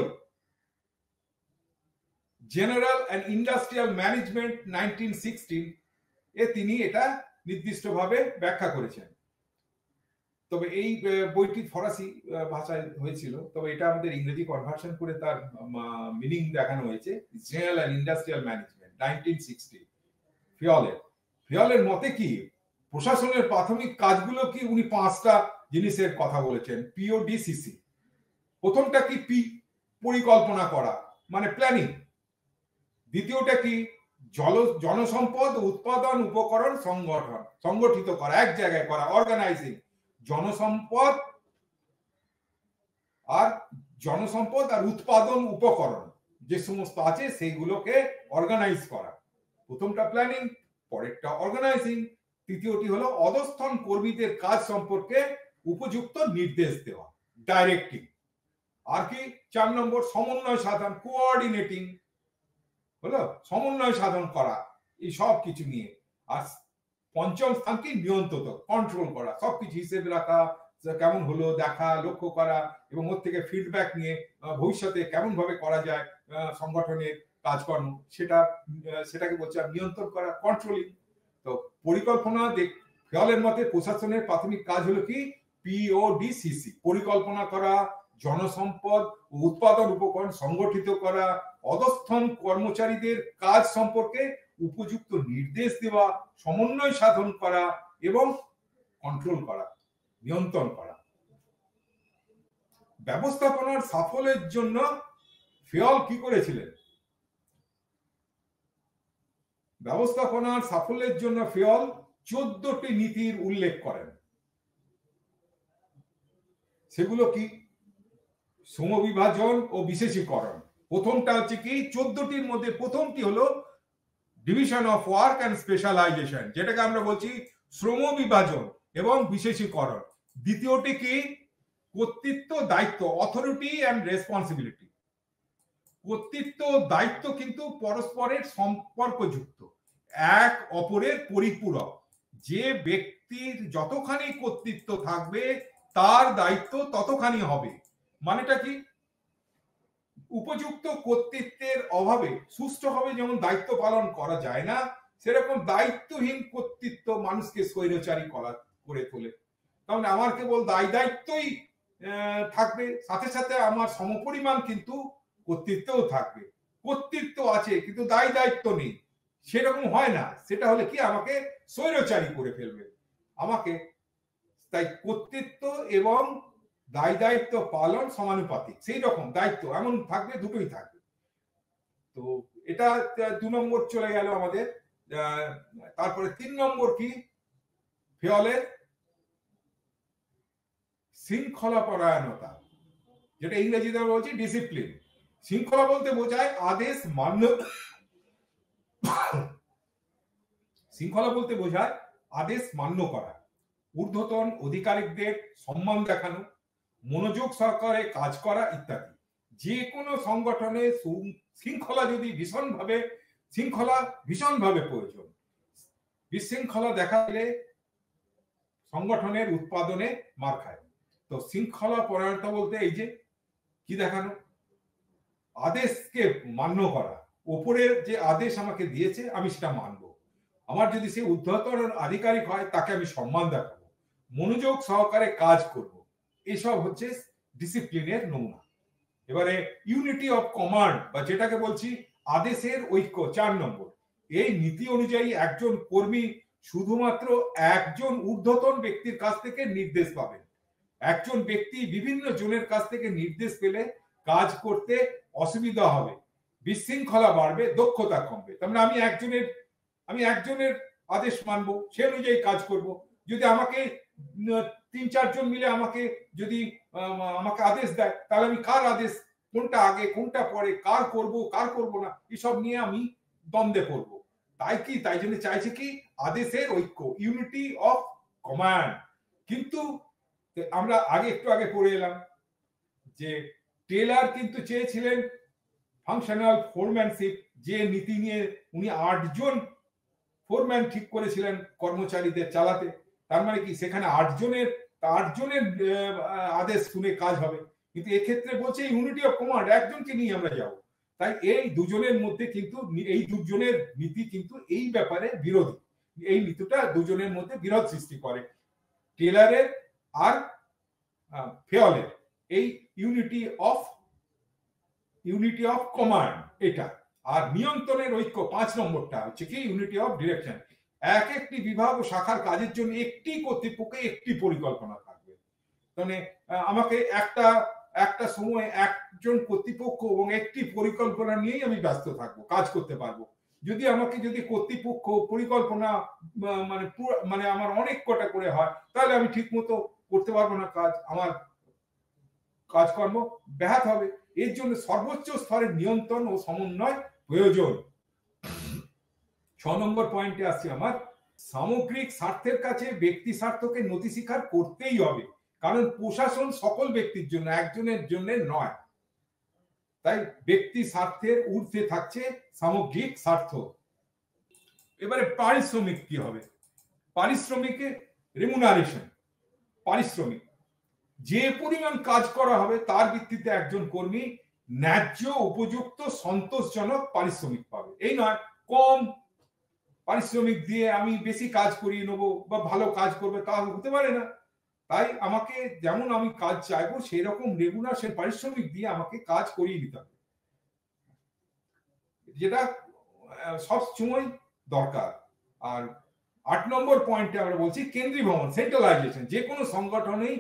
জেনারেল অ্যান্ড ইন্ডাস্ট্রিয়াল ম্যানেজমেন্ট 1916 এ তিনি এটা নির্দিষ্টভাবে ব্যাখ্যা করেছেন। তবে এই বইটি ফরাসি ভাষায় হয়েছিল, তবে এটা আমাদের ইংরেজি কনভার্সন করে তার মিনিং দেখানো হয়েছে, জেনারেল অ্যান্ড ইন্ডাস্ট্রিয়াল ম্যানেজমেন্ট 1960। ফিয়লের মতে কি, প্রশাসনের প্রাথমিক কাজগুলো কি, উনি 5টা জিনিসের কথা বলেছেন। পিওডিসিসি, প্রথমটা কি, পরিকল্পনা করা মানে প্ল্যানিং। দ্বিতীয়টা কি, জনসম্পদ, উৎপাদন, উপকরণ, সংগঠিত করা, এক জায়গায় করা, অর্গানাইজিং। জনসম্পদ আর উৎপাদন উপকরণ যে সমস্ত আছে সেইগুলোকে অর্গানাইজ করা। প্রথমটা প্ল্যানিং, পরেরটা অর্গানাইজিং, তৃতীয়টি হলো অধস্তন কর্মীদের কাজ সম্পর্কে উপযুক্ত নির্দেশ দেওয়া, ডাইরেক্টিং। আর কি 4 নম্বর, সমন্বয় সাধন, কোঅর্ডিনেটিং হলো সমন্বয় সাধন করা, এই সব কিছু নিয়ে। আর পঞ্চম স্থান কি নিয়ন্ত্রণ, কন্ট্রোল করা, সবকিছু হিসেবে রাখা, কেমন হলো দেখা, লক্ষ্য করা এবং ওর থেকে ফিডব্যাক নিয়ে ভবিষ্যতে কেমন ভাবে করা যায় সংগঠনের কাজকর্ম, সেটাকে বলছে নিয়ন্ত্রণ করা, কন্ট্রোলিং। তো পরিকল্পনা ফেওয়ালের মতে প্রশাসনের প্রাথমিক কাজ হলো কি PODCC, পরিকল্পনা করা, জনসম্পদ ও উৎপাদন উপকরণ সংগঠিত করা, অধস্তন কর্মচারীদের কাজ সম্পর্কে উপযুক্ত নির্দেশ দেওয়া, সমন্বয় সাধন করা এবং কন্ট্রোল করা, নিয়ন্ত্রণ করা। ব্যবস্থাপনার সাফল্যের জন্য ফেওয়াল কি করেছিলেন? ব্যবস্থাপনার সাফল্যের জন্য ফেওয়াল 14টি নীতির উল্লেখ করেন। সেগুলো কি? সমবিভাজন ও বিশেষীকরণ। প্রথমটা হচ্ছে কি 14টির মধ্যে প্রথমটি হলো division of work and specialization, যেটাকে আমরা বলছি শ্রম বিভাজন এবং বিশেষীকরণ। দ্বিতীয়টি কি কর্তৃত্ব দায়িত্ব, অথরিটি অ্যান্ড রেসপন্সিবিলিটি। কর্তৃত্ব দায়িত্ব কিন্তু পরস্পরের সম্পর্কযুক্ত, এক অপরের পরিপূরক। যে ব্যক্তির যতখানি কর্তৃত্ব থাকবে তার দায়িত্ব ততখানি হবে। মানেটা কি? উপযুক্ত কর্তৃত্বের অভাবে সুষ্ঠুভাবে যেমন দায়িত্ব পালন করা যায় না, সেরকম দায়িত্বহীন কর্তৃত্ব মানুষকে স্বৈরাচারী করে তোলে। কারণ আমার কেবল দায়িত্বই থাকবে, সাথে সাথে আমার সমপরিমাণ কিন্তু কর্তৃত্বও থাকবে। কর্তৃত্ব আছে কিন্তু দায়িত্ব নেই, সেরকম হয় না। সেটা হলে কি আমাকে স্বৈরাচারী করে ফেলবে আমাকে। তাই কর্তৃত্ব এবং দায়িত্ব পালন সমানুপাতিক, সেই রকম দায়িত্ব এমন থাকবে, দুটোই থাকবে। তো এটা 2 নম্বর চলে গেল আমাদের। তারপরে 3 নম্বর কি ফেওয়ালের শৃঙ্খলা পরায়ণতা, যেটা ইংরেজিতে বলছি ডিসিপ্লিন। শৃঙ্খলা বলতে বোঝায় আদেশ মান্য, শৃঙ্খলা বলতে বোঝায় আদেশ মান্য করা, ঊর্ধ্বতন অধিকারিকদের সম্মান দেখানো, মনোযোগ সহকারে কাজ করা ইত্যাদি। যে কোনো সংগঠনে শৃঙ্খলা ভীষণভাবে প্রয়োজন। বিশৃঙ্খলা দেখালে সংগঠনের উৎপাদনে মার খায়। তো শৃঙ্খলা পরায়ণতা বলতে এই যে কি দেখানো, আদেশকে মান্য করা, ওপরের যে আদেশ আমাকে দিয়েছে আমি সেটা মানবো। আমার যদি সে ঊর্ধ্বতন আধিকারিক হয় তাকে আমি সম্মান দেখাবো, মনোযোগ সহকারে কাজ করব। এসব হচ্ছে ডিসিপ্লিনের নমুনা। এবারে ইউনিটি অফ কমান্ড বা যেটাকে বলছি আদেশের ঐক্য, 4 নম্বর। এই নীতি অনুযায়ী একজন কর্মী শুধুমাত্র একজন ঊর্ধ্বতন ব্যক্তির কাছ থেকে নির্দেশ পাবেন। একজন ব্যক্তি বিভিন্ন জনের কাছ থেকে নির্দেশ পেলে কাজ করতে অসুবিধা হবে, বিশৃঙ্খলা বাড়বে, দক্ষতা কমবে। তার মানে আমি একজনের আদেশ মানবো, সে অনুযায়ী কাজ করব। যদি আমাকে 3-4 জন মিলে আমাকে আদেশ দেয়, তাহলে আমি কার আদেশ, কোনটা আগে কোনটা পরে, কার করব না, এসব নিয়ে আমি দ্বন্দ্বে পড়বো। তাই জন্য চাইছে কি আদেশের ঐক্য, ইউনিটি অফ কমান্ড। কিন্তু আমরা একটু আগে পড়ে এলাম যে টেলর কিন্তু চেয়েছিলেন ফাংশনাল ফোরম্যানশিপ, যে নীতি নিয়ে উনি 8 জন ফোরম্যান ঠিক করেছিলেন কর্মচারীদের চালাতে। তার মানে কি সেখানে 8 জনের আদেশ শুনে কাজ হবে। কিন্তু এক্ষেত্রে বলছে ইউনিটি অফ কমান্ড, একজনকে নিয়ে আমরা যাব। তাই এই দুজনের মধ্যে কিন্তু এই দুজনের নীতি কিন্তু এই ব্যাপারে বিরোধী। এই নীতিটা দুজনের মধ্যে বিরোধ সৃষ্টি করে, টেলরের আর ফেওয়ালের। এই ইউনিটি অফ কমান্ড এটা। আর নিয়ন্ত্রণের ঐক্য 5 নম্বরটা হচ্ছে কি ইউনিটি অফ ডিরেকশন। একটি বিভাগ ও শাখার কাজের জন্য একটি কর্তৃপক্ষে একটি পরিকল্পনা থাকবে। মানে আমাকে একটা সময় একজন কর্তৃপক্ষ এবং একটি পরিকল্পনা নিয়েই আমি ব্যস্ত থাকবো, কাজ করতে পারবো। যদি কর্তৃপক্ষ পরিকল্পনা মানে আমার অনেক কটা করে হয়, তাহলে আমি ঠিক মতো করতে পারবো না কাজ, আমার কাজকর্ম ব্যাহত হবে। এর জন্য সর্বোচ্চ স্তরের নিয়ন্ত্রণ ও সমন্বয় প্রয়োজন। 6 নম্বর পয়েন্টে আসছে আমার, সামগ্রিক স্বার্থের কাছে ব্যক্তি স্বার্থকে নতি স্বীকার করতেই হবে, কারণ প্রশাসন সকল ব্যক্তির জন্য, একজনের জন্য নয়। তাই ব্যক্তি স্বার্থের ঊর্ধ্বে থাকছে সামগ্রিক স্বার্থ। এবারে পারিশ্রমিক কি হবে? পারিশ্রমিকে রেমুনারেশন, পারিশ্রমিক যে পরিমাণ কাজ করা হবে তার ভিত্তিতে একজন কর্মী ন্যায্য, উপযুক্ত, সন্তোষজনক পারিশ্রমিক পাবে। এই নয় কম পারিশ্রমিক দিয়ে আমি বেশি কাজ করিয়ে নেবো বা ভালো কাজ করবে, তা হতে পারে না। তাই আমাকে যেমন আমি কাজ চাইবো সেই রকম রেগুলার সে পারিশ্রমিক দিয়ে আমাকে কাজ করিয়ে নিতে হবে, যেটা সব সময় দরকার। আর 8 নম্বর পয়েন্টে আমরা বলছি কেন্দ্রীভবন, সেন্ট্রালাইজেশন। যে কোনো সংগঠনেই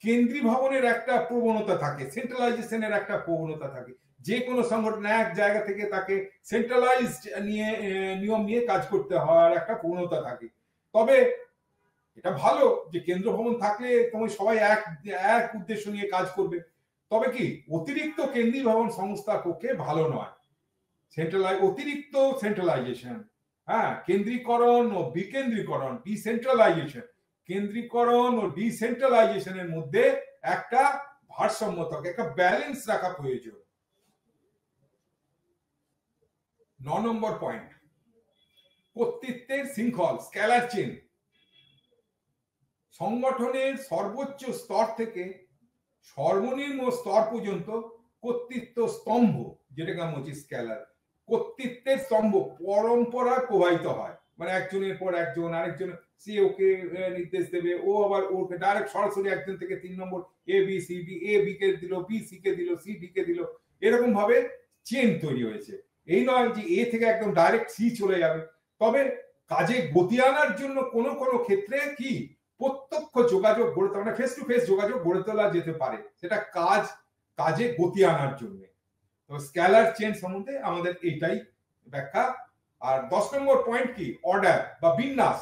কেন্দ্রীভবনের একটা প্রবণতা থাকে, সেন্ট্রালাইজেশনের একটা প্রবণতা থাকে। যে কোনো সংগঠন এক জায়গা থেকে তাকে সেন্ট্রালাইজড নিয়ম নিয়ে কাজ করতে হওয়ার একটা প্রবণতা থাকে। তবে এটা ভালো যে কেন্দ্র ভবন থাকলে তুমি সবাই এক উদ্দেশ্য নিয়ে কাজ করবে। তবে কি অতিরিক্ত কেন্দ্রীয় ভবন সংস্থার পক্ষে ভালো নয়। অতিরিক্ত সেন্ট্রালাইজেশন, হ্যাঁ, কেন্দ্রীকরণ ও বিকেন্দ্রীকরণ, ডিসেন্ট্রালাইজেশন, কেন্দ্রীকরণ ও ডিসেন্ট্রালাইজেশনের মধ্যে একটা ভারসাম্য থাকে, একটা ব্যালেন্স রাখা প্রয়োজন। 9 নম্বর পয়েন্ট, কর্তৃত্বের শৃঙ্খল, স্কেলার চেন। সংগঠনের সর্বোচ্চ স্তর থেকে সর্বনিম্ন স্তর পর্যন্ত কর্তৃত্ব স্তম্ভ, যেটাকে আমরা বলছি স্কেলার, কর্তৃত্বের স্তম্ভ পরম্পরায় প্রবাহিত হয়। মানে একজনের পর একজন, আরেকজন সে ওকে নির্দেশ দেবে, ও আবার ওকে ডাইরেক্ট সরাসরি একজন থেকে 3 নম্বর A B C D, A B কে দিল, বি সি কে দিল, সি ডি কে দিল, এরকম ভাবে চেন তৈরি হয়েছে। এই নয় যে এ থেকে একদম ডাইরেক্ট সি চলে যাবে। তবে কাজে গতি আনার জন্য কোন কোন ক্ষেত্রে কি প্রত্যক্ষ যোগাযোগ গড়ে তোলা, মানে ফেস টু ফেস যোগাযোগ গড়ে তোলা যেতে পারে, সেটা কাজে গতি আনার জন্য। তো স্কেলার চেন সম্বন্ধে আমাদের এইটাই ব্যাখ্যা। আর 10 নম্বর পয়েন্ট কি, অর্ডার বা বিন্যাস।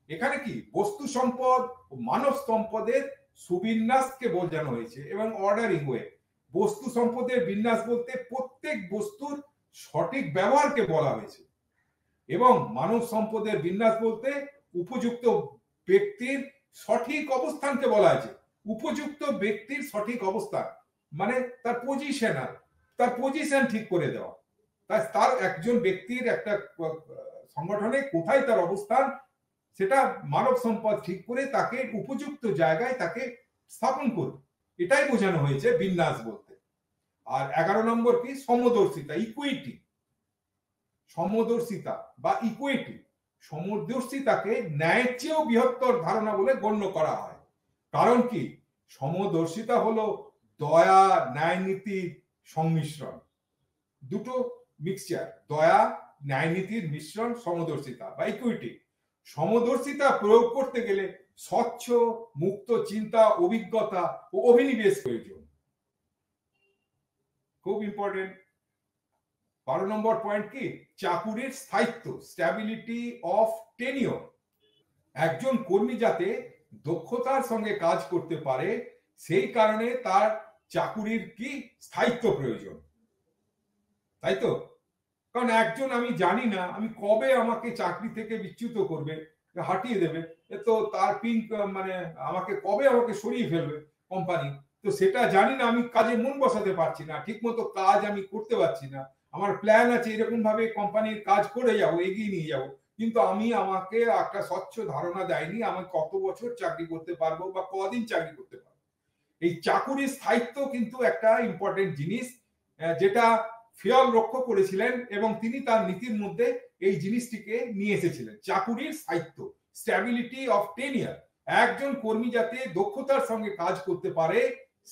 এখানে কি বস্তু সম্পদ ও মানব সম্পদের সুবিন্যাসকে বোঝানো হয়েছে এবং অর্ডারিং ওয়ে। বস্তু সম্পদের বিন্যাস বলতে প্রত্যেক বস্তুর সঠিক ব্যবহারকে বলা হয়েছে, এবং মানব সম্পদের বিন্যাস বলতে উপযুক্ত ব্যক্তির সঠিক অবস্থানকে বলা আছে। উপযুক্ত ব্যক্তির সঠিক অবস্থান মানে তার পজিশন ঠিক করে দেওয়া। তার একজন ব্যক্তির একটা সংগঠনে কোথায় তার অবস্থান, সেটা মানব সম্পদ ঠিক করে তাকে উপযুক্ত জায়গায় তাকে স্থাপন করবে, এটাই বোঝানো হয়েছে বিন্যাস বলতে। আর 11 নম্বর কি, সমদর্শিতা, ইকুইটি। সমদর্শিতা বা ইকুইটি, সমদর্শিতাকে ন্যায়ের চেয়েও বৃহত্তর ধারণা বলে গণ্য করা হয়। কারণ কি, সমদর্শিতা হলো দয়া ন্যায় নীতির সংমিশ্রণ, দুটো মিক্সচার, দয়া ন্যায় নীতির মিশ্রণ সমদর্শিতা বা ইকুইটি। সমদর্শিতা প্রয়োগ করতে গেলে স্বচ্ছ মুক্ত চিন্তা, অভিজ্ঞতা ও অভিনিবেশ প্রয়োজন, খুব ইম্পর্টেন্ট। 12 নম্বর পয়েন্ট কি, চাকুরির স্থায়িত্ব, স্ট্যাবিলিটি অফ টেনিওর। একজন কর্মী যাতে দক্ষতার সঙ্গে কাজ করতে পারে সেই কারণে তার চাকুরির কি স্থায়িত্ব প্রয়োজন, তাই তো? কারণ একজন আমি জানি না আমি কবে আমাকে চাকরি থেকে বিচ্যুত করবে, হাঁটিয়ে দেবে, তো তার পিঙ্ক মানে আমাকে কবে আমাকে সরিয়ে ফেলবে কোম্পানি, তো সেটা জানি না। আমি কাজে মন বসাতে পারছি না, ঠিক মতো কাজ আমি করতে পারছি না। আমার প্ল্যান আছে এরকম ভাবে কোম্পানির কাজ করে যাবো, এগিয়ে নিয়ে যাবো, কিন্তু আমাকে একটা স্বচ্ছ ধারণা দেয়নি আমি কত বছর চাকরি করতে পারবো বা কদিন চাকরি করতে পারবো। এই চাকুরির স্থায়িত্ব কিন্তু একটা ইম্পর্টেন্ট জিনিস, যেটা ফিয়াল রক্ষা করেছিলেন এবং তিনি তার নীতির মধ্যে এই জিনিসটিকে নিয়ে এসেছিলেন, চাকুরির স্থায়িত্ব, স্ট্যাবিলিটি অফ টেনিয়ার। একজন কর্মী যাতে দক্ষতার সঙ্গে কাজ করতে পারে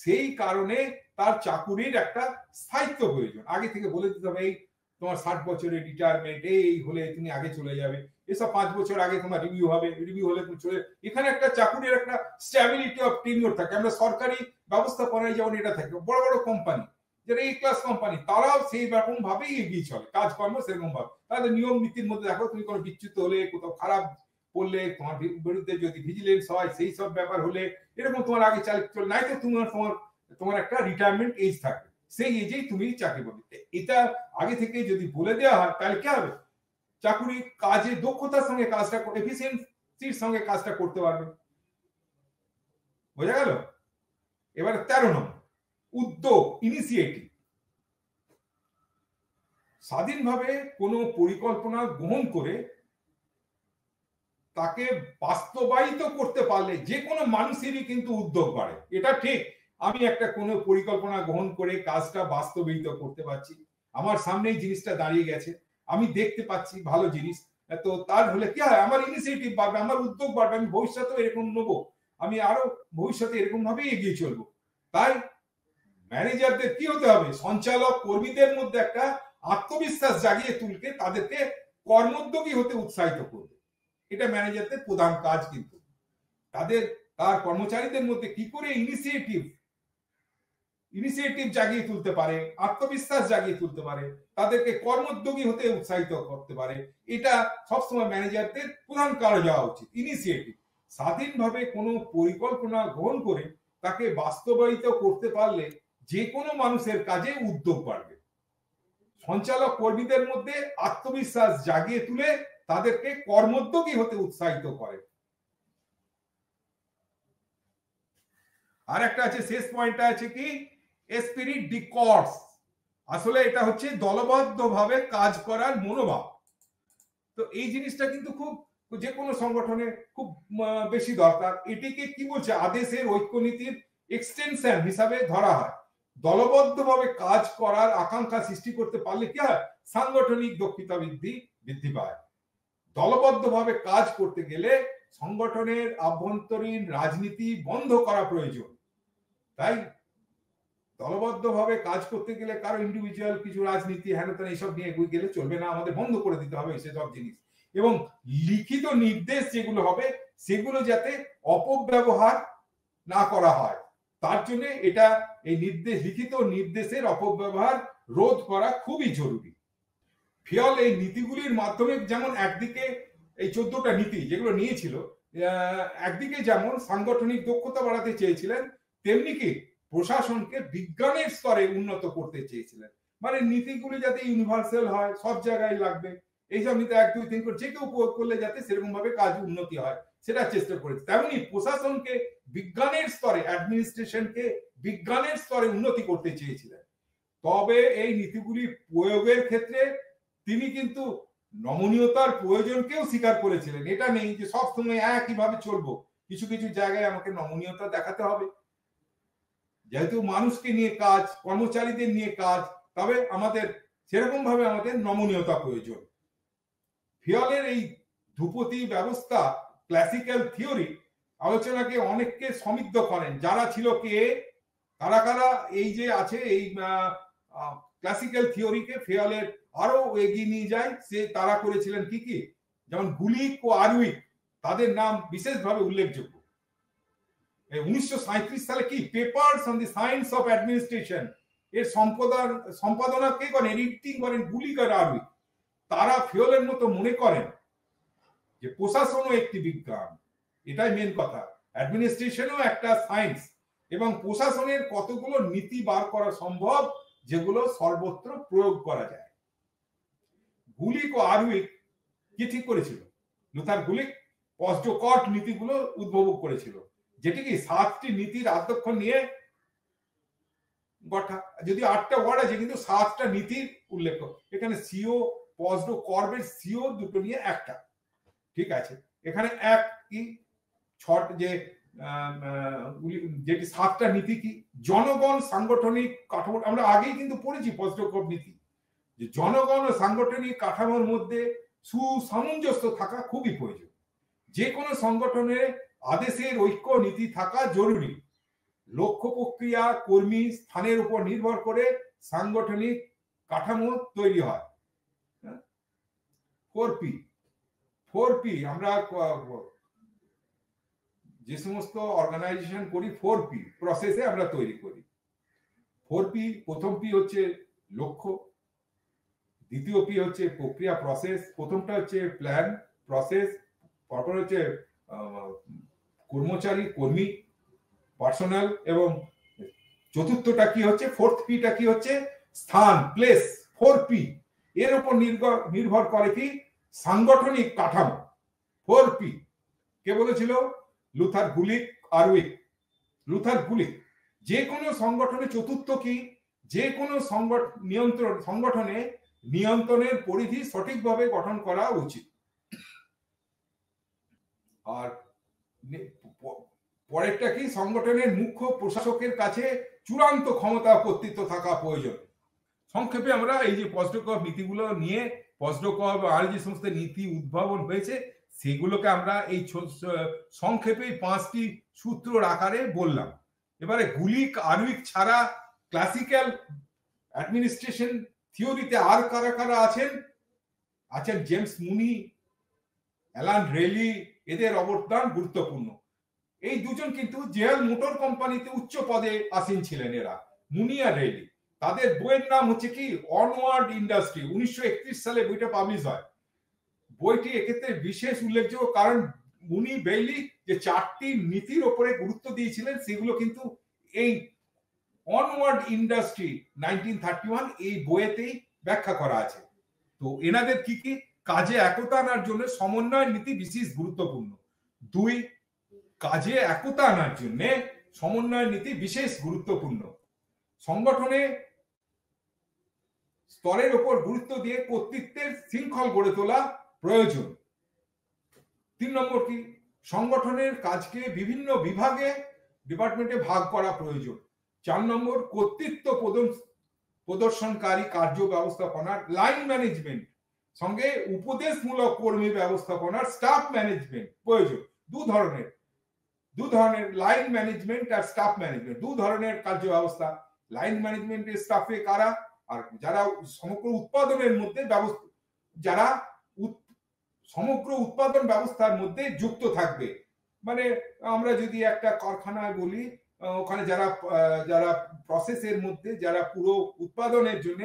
সেই কারণে তার চাকুরির একটা স্থায়িত্ব প্রয়োজন। আগে থেকে বলে দিতে হবে এই তোমার 60 বছরের রিটায়ারমেন্ট, এই হলে তুমি আগে চলে যাবে, এসব 5 বছর আগে তোমার রিভিউ হবে, রিভিউ হলে তুমি চলে, এখানে একটা চাকুরির একটা স্ট্যাবিলিটি অফ টেনিওর থাকে। আমরা সরকারি ব্যবস্থাপনায় যেমন এটা থাকে, বড় বড় কোম্পানি যারা এই ক্লাস কোম্পানি তারাও সেই রকম ভাবেই এগিয়ে চলে, কাজকর্ম সেরকম ভাবে, তাদের নিয়ম নীতির মধ্যে দেখো তুমি কোনো বিচ্যুত হলে, কোথাও খারাপ করলে, তোমার বিরুদ্ধে যদি ভিজিলেন্স হয়, সেই সব ব্যাপার হলে এরকম তোমার আগে চলে নাই তো তোমার একটা রিটায়ারমেন্ট এজ থাকবে, সেই এজেই তুমি চাকরি পাবে। এটা আগে থেকে যদি বলে দেওয়া হয় তাহলে কি হবে, চাকরি কাজে দক্ষতার সঙ্গে কাজটা, এফিসিয়েন্সির সঙ্গে কাজটা করতে পারবে। বোঝা গেল? এবারে 13 নম্বর, উদ্যোগ, ইনিশিয়েটিভ। স্বাধীনভাবে কোনো পরিকল্পনা গ্রহণ করে তাকে বাস্তবায়িত করতে পারলে যে কোনো মানুষেরই কিন্তু উদ্যোগ বাড়ে। এটা ঠিক, আমি একটা কোনো পরিকল্পনা গ্রহণ করে কাজটা বাস্তবায়িত করতে পারছি, আমার সামনেই জিনিসটা দাঁড়িয়ে গেছে, আমি দেখতে পাচ্ছি ভালো জিনিস, তো তার হলে কি হয়, আমার ইনিশিয়েটিভ বাড়বে, আমার উদ্যোগ বাড়বে, আমি ভবিষ্যতেও এরকম নেবো, আমি আরো ভবিষ্যতে এরকম ভাবেই এগিয়ে চলবো। তাই ম্যানেজারদের কি হতে হবে, সঞ্চালক কর্মীদের মধ্যে একটা আত্মবিশ্বাস জাগিয়ে তুলতে তাদেরকে কর্মোদ্যোগী হতে উৎসাহিত করবে। এটা ম্যানেজারদের প্রধান কাজ। কিন্তু তার কর্মচারীদের মধ্যে কি করে ইনিশিয়েটিভ জাগিয়ে তুলতে পারে, আত্মবিশ্বাস জাগিয়ে তুলতে পারে, তাদেরকে কর্মোদ্যোগী হতে উৎসাহিত করতে পারে, এটা সবসময় ম্যানেজারদের প্রধান কাজ হওয়া উচিত। ইনিশিয়েটিভ, স্বাধীনভাবে কোনো পরিকল্পনা গ্রহণ করে তাকে বাস্তবায়িত করতে পারলে যে কোনো মানুষের কাজে উদ্যোগ বাড়বে। সঞ্চালক কর্মীদের মধ্যে আত্মবিশ্বাস জাগিয়ে তুলে তাদেরকে কর্মোদ্যোগী হতে উৎসাহিত করে। আর একটা আছে, শেষ পয়েন্টটা আছে কি, স্পিরিট ডি কর্স। আসলে এটা হচ্ছে দলবদ্ধভাবে কাজ করার মনোভাব। তো এই জিনিসটা কিন্তু খুব, যে কোনো সংগঠনে খুব বেশি দরকার। এটিকে কি বলছে, আদেশের ঐক্যনীতির এক্সটেনশন হিসাবে ধরা হয়। দলবদ্ধভাবে কাজ করার আকাঙ্ক্ষা সৃষ্টি করতে পারলে কি হয়, সাংগঠনিক দক্ষতা বৃদ্ধি পায়। দলবদ্ধভাবে কাজ করতে গেলে সংগঠনের আভ্যন্তরীণ রাজনীতি বন্ধ করা প্রয়োজন। তাই দলবদ্ধভাবে কাজ করতে গেলে কারো ইন্ডিভিজুয়াল কিছু রাজনীতি হেনতেন এইসব নিয়ে এগিয়ে গেলে চলবে না, আমাদের বন্ধ করে দিতে হবে সেসব জিনিস। এবং লিখিত নির্দেশ যেগুলো হবে সেগুলো যাতে অপব্যবহার না করা হয়, তার জন্য এটা এই লিখিত নির্দেশের অপব্যবহার রোধ করা খুবই জরুরি। ফিয়ল এই নীতিগুলির মাধ্যমে যেমন একদিকে এই 14টা নীতি যেগুলো নিয়েছিল, একদিকে যেমন সাংগঠনিক দক্ষতা বাড়াতে চেয়েছিলেন, তেমনি কি প্রশাসনকে বিজ্ঞানের স্তরে উন্নত করতে চেয়েছিলেন। মানে নীতিগুলি যাতে ইউনিভার্সাল হয়, সব জায়গায় লাগবে, এইসব নীতি 1, 2, 3 করে যে কেউ প্রয়োগ করলে যাতে সেরকম ভাবে কাজ উন্নতি হয় সেটা চেষ্টা করেছে। তেমনি প্রশাসনকে বিজ্ঞানের স্তরে, অ্যাডমিনিস্ট্রেশনকে বিজ্ঞানের স্তরে উন্নতি করতে চেয়েছিলেন। তবে এই নীতিগুলি প্রয়োগের ক্ষেত্রে তিনি কিন্তু নমনীয়তার প্রয়োজনকেও স্বীকার করেছিলেন। এটা নেই যে সব সময় একইভাবে চলবো, কিছু কিছু জায়গায় আমাকে নমনীয়তা দেখাতে হবে। যেহেতু মানুষকে নিয়ে কাজ, কর্মচারীদের নিয়ে কাজ, তবে আমাদের সেরকম ভাবে আমাদের নমনীয়তা প্রয়োজন। ফিয়লের এই ধ্রুপদী ব্যবস্থা, ক্লাসিক্যাল থিওরি আলোচনাকে অনেককে সমৃদ্ধ করেন। যারা ছিল কে, কারা কারা এই যে আছে এই ক্লাসিক্যাল থিওরিকে ফিয়লের আরো এগিয়ে নিয়ে যায়, তারা করেছিলেন কি কি, যেমন গুলিক ও আরউইক, তাদের নাম বিশেষভাবে উল্লেখযোগ্য। 1937 সালে কি papers on the science of administration এর সম্পাদনা কে করেন, এডিটিং করেন গুলিক আর আরউইক। তারা ফিয়লের মতো মনে করেন যে প্রশাসনও একটি বিজ্ঞান, এটাই মেন কথা, অ্যাডমিনিস্ট্রেশনও একটা সায়েন্স, এবং প্রশাসনের কতগুলো নীতি বার করা সম্ভব যেগুলো সর্বত্র প্রয়োগ করা যায়। গুলিক ও আরউইক কি ঠিক করেছিল, লুথার গুলিক পস্টকট নীতিগুলো উদ্ভাবক করেছিল, যেটি কি 7টি নীতির আদর্শ নিয়ে গঠা। যদি 8টা ওয়ার্ড আছে কিন্তু 7টা নীতির উল্লেখ, এখানে সিও পজডো কর্বের সিও দুটো নিয়ে একটা, ঠিক আছে। এখানে এক কি যে যেটি 7টা নীতি কি, জনগণ সাংগঠনিক কাঠামো, আমরা আগেই কিন্তু পড়েছি পজডো কর্ব নীতি, যে জনগণ ও সাংগঠনিক কাঠামোর মধ্যে সুসামঞ্জস্য থাকা খুবই প্রয়োজন। যে কোনো সংগঠনে আদেশের ঐক্য নীতি থাকা জরুরি। লক্ষ্য প্রক্রিয়া কর্মী স্থানের উপর নির্ভর করে সাংগঠনিক কাঠামো তৈরি হয়। 4P আমরা যে সমস্ত অর্গানাইজেশন করি 4P প্রসেসে আমরা তৈরি করি। 4P, প্রথম P হচ্ছে লক্ষ্য, দ্বিতীয় P হচ্ছে প্রক্রিয়া প্রসেস, প্রথমটা হচ্ছে প্ল্যান প্রসেস, তারপর হচ্ছে কর্মী পার্সোনাল, এবং চতুর্থটা কি হচ্ছে, 4th Pটা কি হচ্ছে স্থান, প্লেস। 4P এর উপর নির্ভর করে কি সাংগঠনিক কাঠামো। 4P কে বলেছিল, লুথার গুলিক আরউইক। লুথার গুলিক, যে কোনো সংগঠনে চতুর্থ কি, যে কোনো সংগঠনে নিয়ন্ত্রণের পরিধি সঠিকভাবে গঠন করা উচিত। আর পরেরটা কি, সংগঠনের মুখ্য প্রশাসকের কাছে চূড়ান্ত ক্ষমতা কর্তৃত্ব থাকা প্রয়োজন। সংক্ষেপে আমরা এই যে পস্টডক নীতিগুলো নিয়ে, পস্টডক আর যে সমস্ত নীতি উদ্ভাবন হয়েছে সেগুলোকে আমরা এই সংক্ষেপে 5টি সূত্র আকারে বললাম। এবারে গুলিক আরউইক ছাড়া ক্লাসিক্যাল অ্যাডমিনিস্ট্রেশন থিওরিতে আর কারা কারা আছেন? জেমস মুনি, অ্যালান রেলি, এদের অবদান গুরুত্বপূর্ণ। এই দুজন কিন্তু জেএল মোটর কোম্পানিতে উচ্চ পদে আসীন ছিলেন এরা, মুনি আর রেলি। তাদের বইয়ের নাম হচ্ছে কি অনওয়ার্ড ইন্ডাস্ট্রি, 1931 সালে বইটা পাবলিশ হয়। বইটি এক্ষেত্রে বিশেষ উল্লেখযোগ্য কারণ মুনি বেইলি যে 4টি নীতির উপরে গুরুত্ব দিয়েছিলেন সেগুলো কিন্তু এই অনওয়ার্ড ইন্ডাস্ট্রি 1931 এই বইয়েতেই ব্যাখ্যা করা আছে। তো এনাদের কি কি কাজে একতা আনার জন্য সমন্বয় নীতি বিশেষ গুরুত্বপূর্ণ। 2, কাজে একতা আনার জন্য সমন্বয় নীতি বিশেষ গুরুত্বপূর্ণ। সংগঠনে স্তরের উপর গুরুত্ব দিয়ে কর্তৃত্বের শৃঙ্খল গড়ে তোলা প্রয়োজন। 3 নম্বর কি, সংগঠনের কাজকে বিভিন্ন বিভাগে ডিপার্টমেন্টে ভাগ করা প্রয়োজন। 4 নম্বর, কর্তৃত্ব প্রদর্শনকারী কার্য ব্যবস্থাপনার লাইন ম্যানেজমেন্ট সঙ্গে উপদেশমূলক কর্মী ব্যবস্থাপনার স্টাফ ম্যানেজমেন্ট প্রয়োজন। দু ধরনের লাইন ম্যানেজমেন্ট আর স্টাফ ম্যানেজমেন্ট, 2 ধরনের কার্য ব্যবস্থা। লাইন ম্যানেজমেন্টের স্টাফে কারা? আর যারা সমগ্র উৎপাদনের মধ্যে যারা সমগ্র উৎপাদন ব্যবস্থার মধ্যে যুক্ত থাকবে। মানে আমরা যদি একটা কারখানায় বলি, ওখানে যারা প্রসেসের মধ্যে যারা পুরো উৎপাদনের জন্য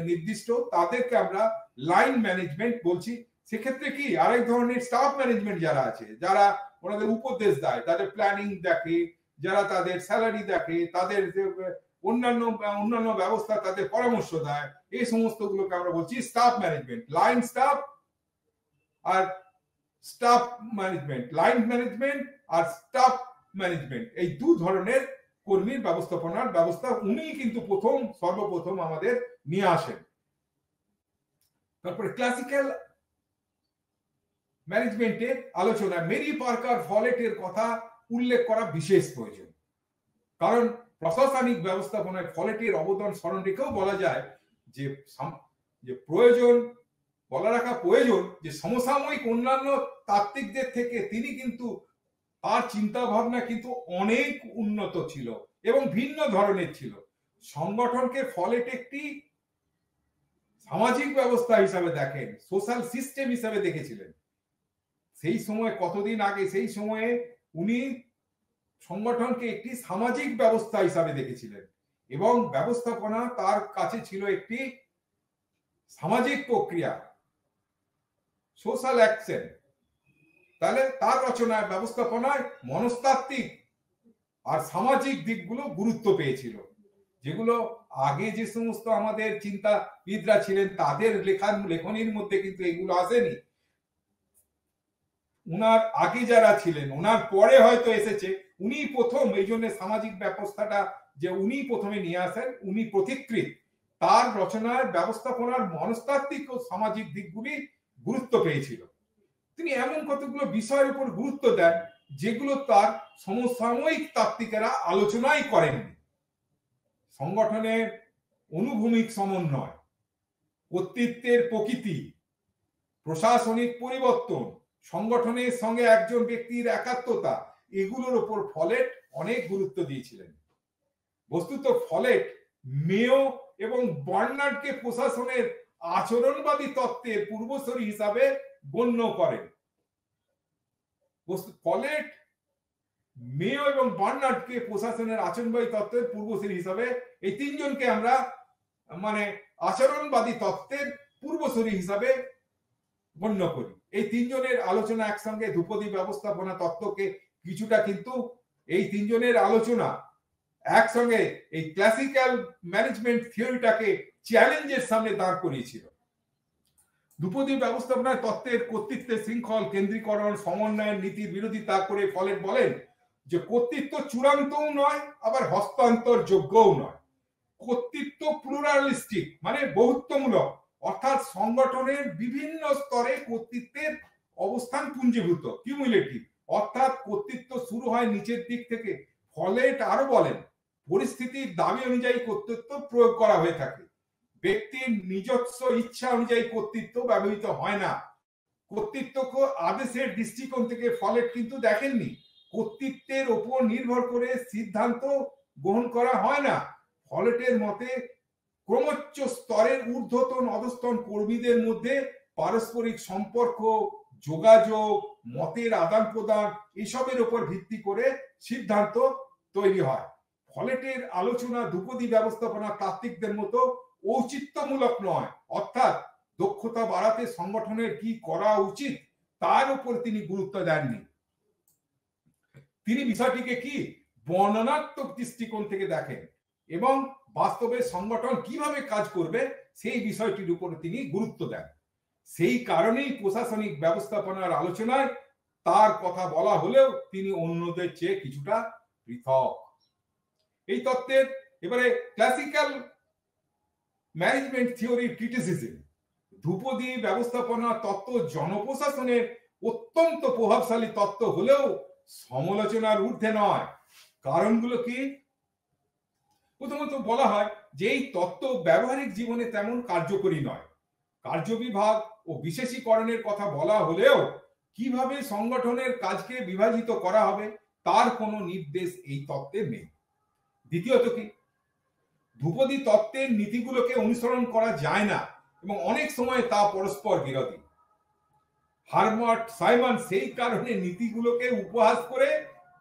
নির্দিষ্ট, তাদেরকে আমরা লাইন ম্যানেজমেন্ট বলছি। সেক্ষেত্রে কি আরেক ধরনের স্টাফ ম্যানেজমেন্ট যারা আছে, যারা ওনাদের উপদেশ দেয়, তাদের প্ল্যানিং দেখে, যারা তাদের স্যালারি দেখে, তাদের অন্যান্য ব্যবস্থা তাদের পরামর্শ দেয়, এই সমস্ত গুলোকে আমরা বলছি স্টাফ ম্যানেজমেন্ট। লাইন স্টাফ আর স্টাফ ম্যানেজমেন্ট, লাইন ম্যানেজমেন্ট আর স্টাফ ম্যানেজমেন্ট, এই 2 ধরনের কর্মীর ব্যবস্থাপনার ব্যবস্থা উনি কিন্তু সর্বপ্রথম আমাদের নিয়ে আসেন। তারপরে ক্লাসিক্যাল ম্যানেজমেন্টের আলোচনা মেরি পার্কার ফলেটের কথা উল্লেখ করা বিশেষ প্রয়োজন। কারণ প্রশাসনিক ব্যবস্থাপনায় ফলেটের অবদান স্মরণ রেখেও বলা যায় যে প্রয়োজন বলা রাখা প্রয়োজন যে সমসাময়িক অন্যান্য তাত্ত্বিকদের থেকে তিনি কিন্তু তার চিন্তা ভাবনা কিন্তু অনেক উন্নত ছিল এবং ভিন্ন ধরনের ছিল। সংগঠনকে ফলেট একটি সামাজিক ব্যবস্থা হিসাবে দেখেন, সোশ্যাল সিস্টেম হিসাবে দেখেছিলেন। সেই সময় কতদিন আগে, সেই সময়ে উনি সংগঠনকে একটি সামাজিক ব্যবস্থা হিসাবে দেখেছিলেন এবং ব্যবস্থাপনা তার কাছে ছিল একটি সামাজিক প্রক্রিয়া, সোশ্যাল অ্যাকশন। তাহলে তার রচনায় ব্যবস্থাপনায় মনস্তাত্ত্বিক আর সামাজিক দিকগুলো গুরুত্ব পেয়েছিল, যেগুলো আগে যে সমস্ত আমাদের চিন্তাবিদরা ছিলেন তাদের লেখনীর মধ্যে কিন্তু এগুলো আসেনি। উনার আগে যারা ছিলেন, উনার পরে হয়তো এসেছে, উনি প্রথম, এই জন্য সামাজিক ব্যবস্থাটা যে উনি প্রথমে নিয়ে আসেন, উনি পথিকৃৎ। তার রচনায় ব্যবস্থাপনার মনস্তাত্ত্বিক ও সামাজিক দিকগুলি গুরুত্ব পেয়েছিল। তিনি এমন কতগুলো বিষয়ের উপর গুরুত্ব দেন যেগুলো তার সমসাময়িক তাত্ত্বিকেরা আলোচনাই করেননি। সংগঠনের অনুভূমিক সমন্বয়, কর্তৃত্বের প্রকৃতি, প্রশাসনিক পরিবর্তন, সংগঠনের সঙ্গে একজন ব্যক্তির একাত্মতা, এগুলোর উপর ফলেট অনেক গুরুত্ব দিয়েছিলেন। বস্তুত ফলেট মেও এবং বার্নার্ডকে প্রশাসনের আচরণবাদী তত্ত্বের পূর্বসূরি হিসাবে গণ্য করেন। ফলেট মেও এবং বার্নার্ডকে প্রশাসনের আচরণবাদী তত্ত্বের পূর্বসূরি হিসাবে, এই 3 জনকে আমরা আচরণবাদী তত্ত্বের পূর্বসূরি হিসাবে গণ্য করি। এই 3 জনের আলোচনা একসঙ্গে ধ্রুপদী ব্যবস্থাপনা তত্ত্বকে কিছুটা, কিন্তু এই 3 জনের আলোচনা একসঙ্গে এই ক্লাসিক্যাল ম্যানেজমেন্ট থিওরিটাকে চ্যালেঞ্জের সামনে দাঁড় করিয়েছিল। ধ্রুপদী ব্যবস্থাপনার তত্ত্বের কর্তৃত্বের শৃঙ্খল, কেন্দ্রীকরণ, সমন্বয়ের নীতির বিরোধিতা করে ফলেট বলেন যে কর্তৃত্ব চূড়ান্তও নয়, আবার হস্তান্তর যোগ্যও নয়। কর্তৃত্ব প্লুরালিস্টিক, মানে বহুত্বমূলক, অর্থাৎ সংগঠনের বিভিন্ন স্তরে কর্তৃত্বের অবস্থান পুঞ্জীভূত কিউমুলেটিভ, অর্থাৎ কর্তৃত্ব শুরু হয় নিচের দিক থেকে। ফলেট আরো বলেন পরিস্থিতির দাবি অনুযায়ী কর্তৃত্ব প্রয়োগ করা হয়ে থাকে। ব্যক্তির নিজস্ব ইচ্ছা অনুযায়ী কর্তৃত্ব ব্যবহৃত হয় না। কর্তৃত্বকে আদেশের দৃষ্টিকোণ থেকে ফলেট কিন্তু দেখেননি। কর্তৃত্বের ওপর নির্ভর করে সিদ্ধান্ত গ্রহণ করা হয় না। ফলেটের মতে ক্রমোচ্চ স্তরের ঊর্ধ্বতন অধস্তন কর্মীদের মধ্যে পারস্পরিক সম্পর্ক, যোগাযোগ, মতের আদান প্রদান এসবের উপর ভিত্তি করে সিদ্ধান্ত তৈরি হয়। ফলেটের আলোচনা ধ্রুপদী ব্যবস্থাপনা তাত্ত্বিকদের মতো ঔচিত্যমূলক নয়, অর্থাৎ দক্ষতা বাড়াতে সংগঠনের কি করা উচিত তার উপর তিনি গুরুত্ব দেননি। তিনি বিষয়টিকে কি বর্ণনাত্মক দৃষ্টিকোণ থেকে দেখেন এবং বাস্তবে সংগঠন কিভাবে কাজ করবে সেই বিষয়টির উপর তিনি গুরুত্ব দেন। সেই কারণেই প্রশাসনিক ব্যবস্থাপনার আলোচনায় তার কথা বলা হলেও তিনি অন্যদের চেয়ে কিছুটা পৃথক। এই তত্ত্বের এবারে ক্লাসিক্যাল ম্যানেজমেন্ট থিওরি ক্রিটিসিজম। ধ্রুপদী ব্যবস্থাপনা তত্ত্ব জনপ্রশাসনের অত্যন্ত প্রভাবশালী তত্ত্ব হলেও সমালোচনার ঊর্ধ্বে নয়। কারণগুলো কি? প্রথমত বলা হয় যে এই তত্ত্ব ব্যবহারিক জীবনে তেমন কার্যকরী নয়। কার্যবিভাগ ও বিশেষীকরণের কথা বলা হলেও কিভাবে সংগঠনের কাজকে বিভাজিত করা হবে তার কোনো নির্দেশ এই তত্ত্বে নেই। দ্বিতীয়ত কি? ধ্রুপদী তত্ত্বের নীতিগুলোকে অনুসরণ করা যায় না এবং অনেক সময় তা পরস্পর বিরোধী। হারমার্ট সাইমন সেই কারণে নীতিগুলোকে উপহাস করে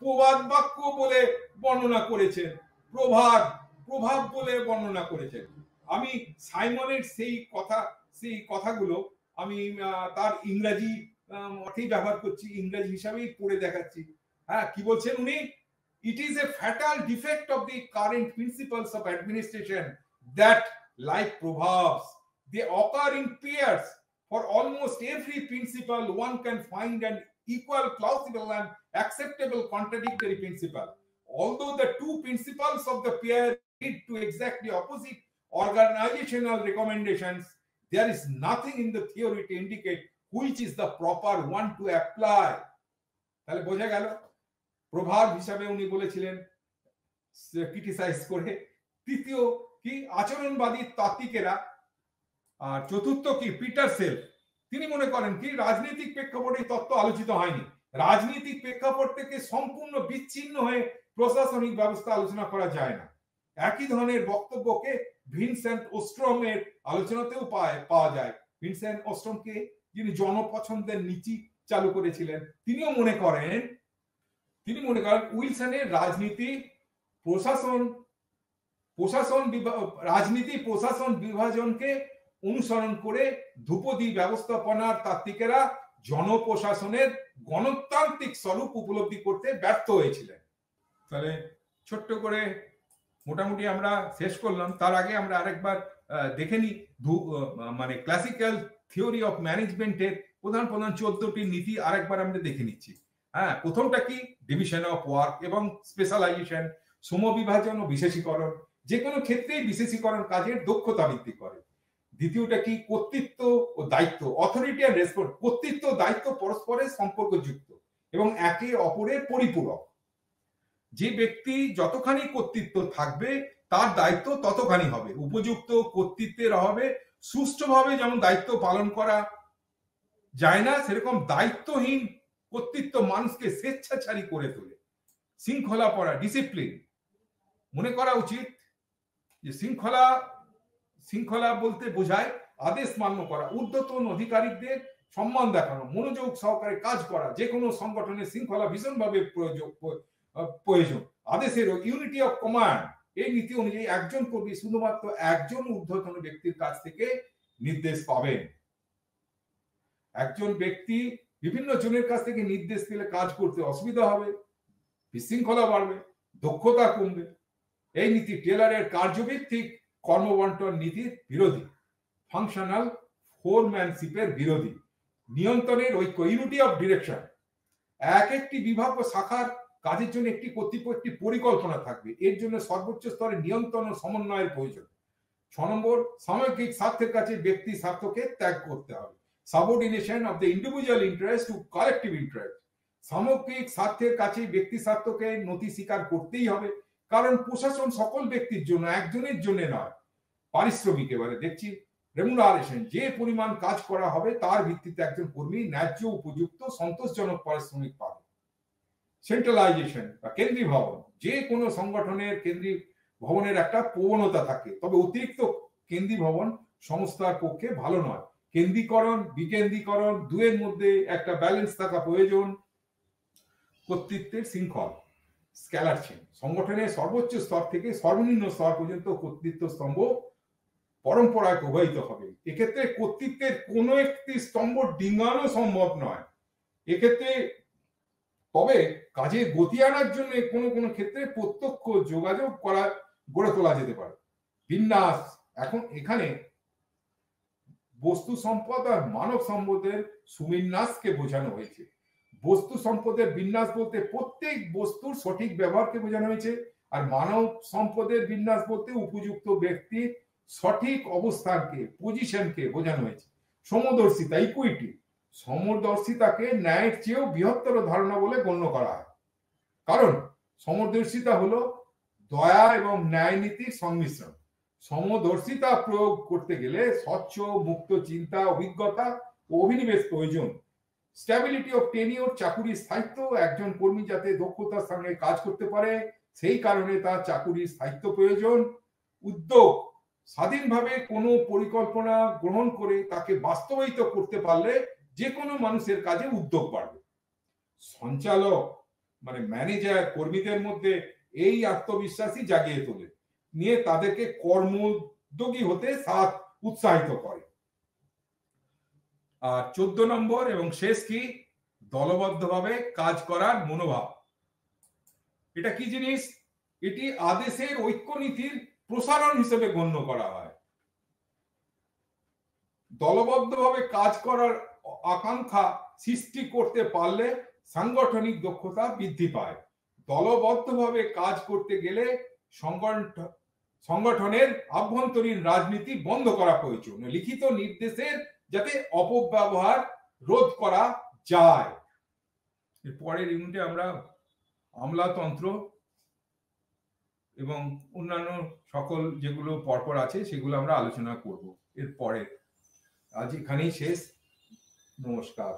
প্রবাদ বাক্য বলে বর্ণনা করেছেন, প্রভাব বলে বর্ণনা করেছেন। আমি সাইমনের সেই কথাগুলো আমি তার ইংরেজি অর্থেই ব্যবহার করছি, ইংরেজি হিসাবেই পড়ে দেখাচ্ছি। হ্যাঁ, কি বলছেন উনি? It is a fatal defect of the current principles of administration that, like proverbs, they occur in pairs. For almost every principle, one can find an equal, plausible, and acceptable contradictory principle. Although the two principles of the pair lead to exactly opposite organizational recommendations, there is nothing in the theory to indicate which is the proper one to apply. তাহলে বোঝা গেল প্রভাব হিসাবে উনি বলেছিলেন ক্রিটিসাইজ করে। তৃতীয় কি? আচরণবাদী তাত্ত্বিকেরা। আর চতুর্থ কি? Peter self. তিনি মনে করেন কি রাজনৈতিক প্রেক্ষাপটে তত্ত্ব আলোচিত হয়নি। রাজনৈতিক প্রেক্ষাপট থেকে সম্পূর্ণ বিচ্ছিন্ন হয়ে প্রশাসনিক ব্যবস্থা আলোচনা করা যায় না। একই ধরনের বক্তব্যকে ভিনসেন্ট ওস্ট্রমের আলোচনাতেও পাওয়া যায়। ভিনসেন্ট ওস্ট্রমকে যিনি জনপছন্দের নীতি চালু করেছিলেন, তিনিও মনে করেন উইলসনের রাজনীতি প্রশাসন বিভাজনকে অনুসরণ করে ধ্রুপদী ব্যবস্থাপনার তাত্ত্বিকেরা জনপ্রশাসনের গণতান্ত্রিক স্বরূপ উপলব্ধি করতে ব্যর্থ হয়েছিলেন। তাহলে ছোট্ট করে মোটামুটি আমরা শেষ করলাম। তার আগে আমরা আরেকবার দেখে নিই মানে ক্লাসিক্যাল থিওরি অফ ম্যানেজমেন্টের প্রধান 14টি নীতি আরেকবার আমরা দেখে নিচ্ছি। হ্যাঁ, প্রথমটা কি? ডিভিশন অফ ওয়ার্ক এবং স্পেশালাইজেশন, সমবিভাজন ও বিশেষীকরণ। যে কোনো ক্ষেত্রেই বিশেষীকরণ কাজের দক্ষতা বৃদ্ধি করে। দ্বিতীয়টা কি? কর্তৃত্ব ও দায়িত্ব, অথরিটি অ্যান্ড রেসপন্স। কর্তৃত্ব ও দায়িত্ব পরস্পরের সম্পর্কযুক্ত এবং একে অপরের পরিপূরক। যে ব্যক্তি যতখানি কর্তৃত্ব থাকবে তার দায়িত্ব ততখানি হবে। উপযুক্ত কর্তৃত্বের অভাবে সুষ্ঠুভাবে যেমন দায়িত্ব পালন করা যায় না, সেরকম দায়িত্বহীন কর্তৃত্ব মানুষকে স্বেচ্ছাচারী করে তোলে। শৃঙ্খলা পড়া, ডিসিপ্লিন। মনে করা উচিত যে শৃঙ্খলা বলতে বোঝায় আদেশ মান্য করা, ঊর্ধ্বতন অধিকারীদের সম্মান দেখানো, মনোযোগ সহকারে কাজ করা। যে কোনো সংগঠনের শৃঙ্খলা ভীষণভাবে প্রয়োজন। আদেশের ইউনিটি অফ কমান্ড, এই নীতি অনুযায়ী একজন কর্মী শুধুমাত্র একজন ঊর্ধ্বতন ব্যক্তির কাছ থেকে নির্দেশ পাবেন। একজন ব্যক্তি বিভিন্ন জনের কাছ থেকে নির্দেশ পেলে কাজ করতে অসুবিধা হবে, বিশৃঙ্খলা বাড়বে, দক্ষতা কমবে। এই নীতি টেলরের কার্যভিত্তিক কর্মবন্টন নীতির বিরোধী, ফাংশনাল ফোরম্যানশিপের বিরোধী। নিয়ন্ত্রণের ঐক্য, ইউনিটি অফ ডিরেকশন। একটি বিভাগ ও শাখার কাজের জন্য একটি কর্তৃপক্ষ একটি পরিকল্পনা থাকবে, এর জন্য সর্বোচ্চ স্তরে নিয়ন্ত্রণ ও সমন্বয়ের প্রয়োজন। 6 নম্বর, সামগ্রিক স্বার্থের কাছে ব্যক্তি স্বার্থকে ত্যাগ করতে হবে। Subordination of the individual interest to collective interest. সামগ্রিক স্বার্থের কাছে ব্যক্তি স্বার্থকে নথি স্বীকার করতেই হবে, কারণ প্রশাসন সকল ব্যক্তির জন্য, একজনের জন্য নয়। পারিশ্রমিক এবারে দেখছি, রেমুনারেশন, যে পরিমাণ কাজ করা হবে তার ভিত্তিতে একজন কর্মী ন্যায্য, উপযুক্ত, সন্তোষজনক পারিশ্রমিক পাবে। সেন্ট্রালাইজেশন বা কেন্দ্রীয় ভবন, যে কোনো সংগঠনের কেন্দ্রীয় ভবনের একটা প্রবণতা থাকে, তবে অতিরিক্ত কেন্দ্রীয় ভবন সংস্থার পক্ষে ভালো নয়। কেন্দ্রীকরণ, বিকেন্দ্রীকরণ, দুয়ের মধ্যে একটা ব্যালেন্স থাকা প্রয়োজন। কর্তৃত্বের শৃঙ্খল, স্ক্যালার চেন, সংগঠনের সর্বোচ্চ স্তর থেকে সর্বনিম্ন স্তর পর্যন্ত কর্তৃত্ব স্তম্ভ পরম্পরায় প্রবাহিত হবে। এক্ষেত্রে কর্তৃত্বের কোনো একটি স্তম্ভ ডিঙানো সম্ভব নয়। এক্ষেত্রে তবে কাজে গতি আনার জন্য কোনো কোনো ক্ষেত্রে প্রত্যক্ষ যোগাযোগ করা গড়ে তোলা যেতে পারে। বিন্যাস, এখন এখানে বস্তু সম্পদ আর মানব সম্পদের সুবিন্যাসকে বোঝানো হয়েছে। বস্তু সম্পদের বিন্যাস বলতে প্রত্যেক বস্তুর সঠিক ব্যবহারকে বোঝানো হয়েছে, আর মানব সম্পদের বিন্যাস বলতে উপযুক্ত ব্যক্তির সঠিক অবস্থানকে, পজিশনকে বোঝানো হয়েছে। সমদর্শিতা, ইকুইটি, সমদর্শিতাকে ন্যায়ের চেয়েও বৃহত্তর ধারণা বলে গণ্য করা হয়, কারণ সমদর্শিতা হলো দয়া এবং ন্যায় নীতির সংমিশ্রণ। সমদর্শিতা প্রয়োগ করতে গেলে স্বচ্ছ, মুক্ত চিন্তা, অভিজ্ঞতা ও অভিনিবেশ প্রয়োজন। স্ট্যাবিলিটি অফ টেনিওর, চাকুরির স্থায়িত্ব, একজন কর্মী যাতে দক্ষতার সঙ্গে কাজ করতে পারে সেই কারণে তার চাকুরির স্থায়িত্ব প্রয়োজন। উদ্যোগ, স্বাধীনভাবে কোনো পরিকল্পনা গ্রহণ করে তাকে বাস্তবায়িত করতে পারলে যে কোনো মানুষের কাজে উদ্যোগ বাড়বে। সঞ্চালক মানে ম্যানেজার কর্মীদের মধ্যে এই আত্মবিশ্বাসই জাগিয়ে তোলে, নিয়ে তাদেরকে কর্মোদ্যোগী হতে উৎসাহিত করে। আর 14 নম্বর এবং শেষ কি, দলবদ্ধভাবে কাজ করার মনোভাব। এটা কি জিনিস? এটি আদেশের ঐক্যনীতির প্রসারণ হিসেবে গণ্য করা হয়। দলবদ্ধভাবে কাজ করার আকাঙ্ক্ষা সৃষ্টি করতে পারলে সাংগঠনিক দক্ষতা বৃদ্ধি পায়। দলবদ্ধভাবে কাজ করতে গেলে সংগঠনের আভ্যন্তরীণ রাজনীতি বন্ধ করা প্রয়োজন। লিখিত নির্দেশের যাতে অপব্যবহার রোধ করা যায়। এর পরের ইউনিটে আমরা আমলাতন্ত্র এবং অন্যান্য সকল যেগুলো পরপর আছে সেগুলো আমরা আলোচনা করব এর পরে। আজ এখানেই শেষ। নমস্কার।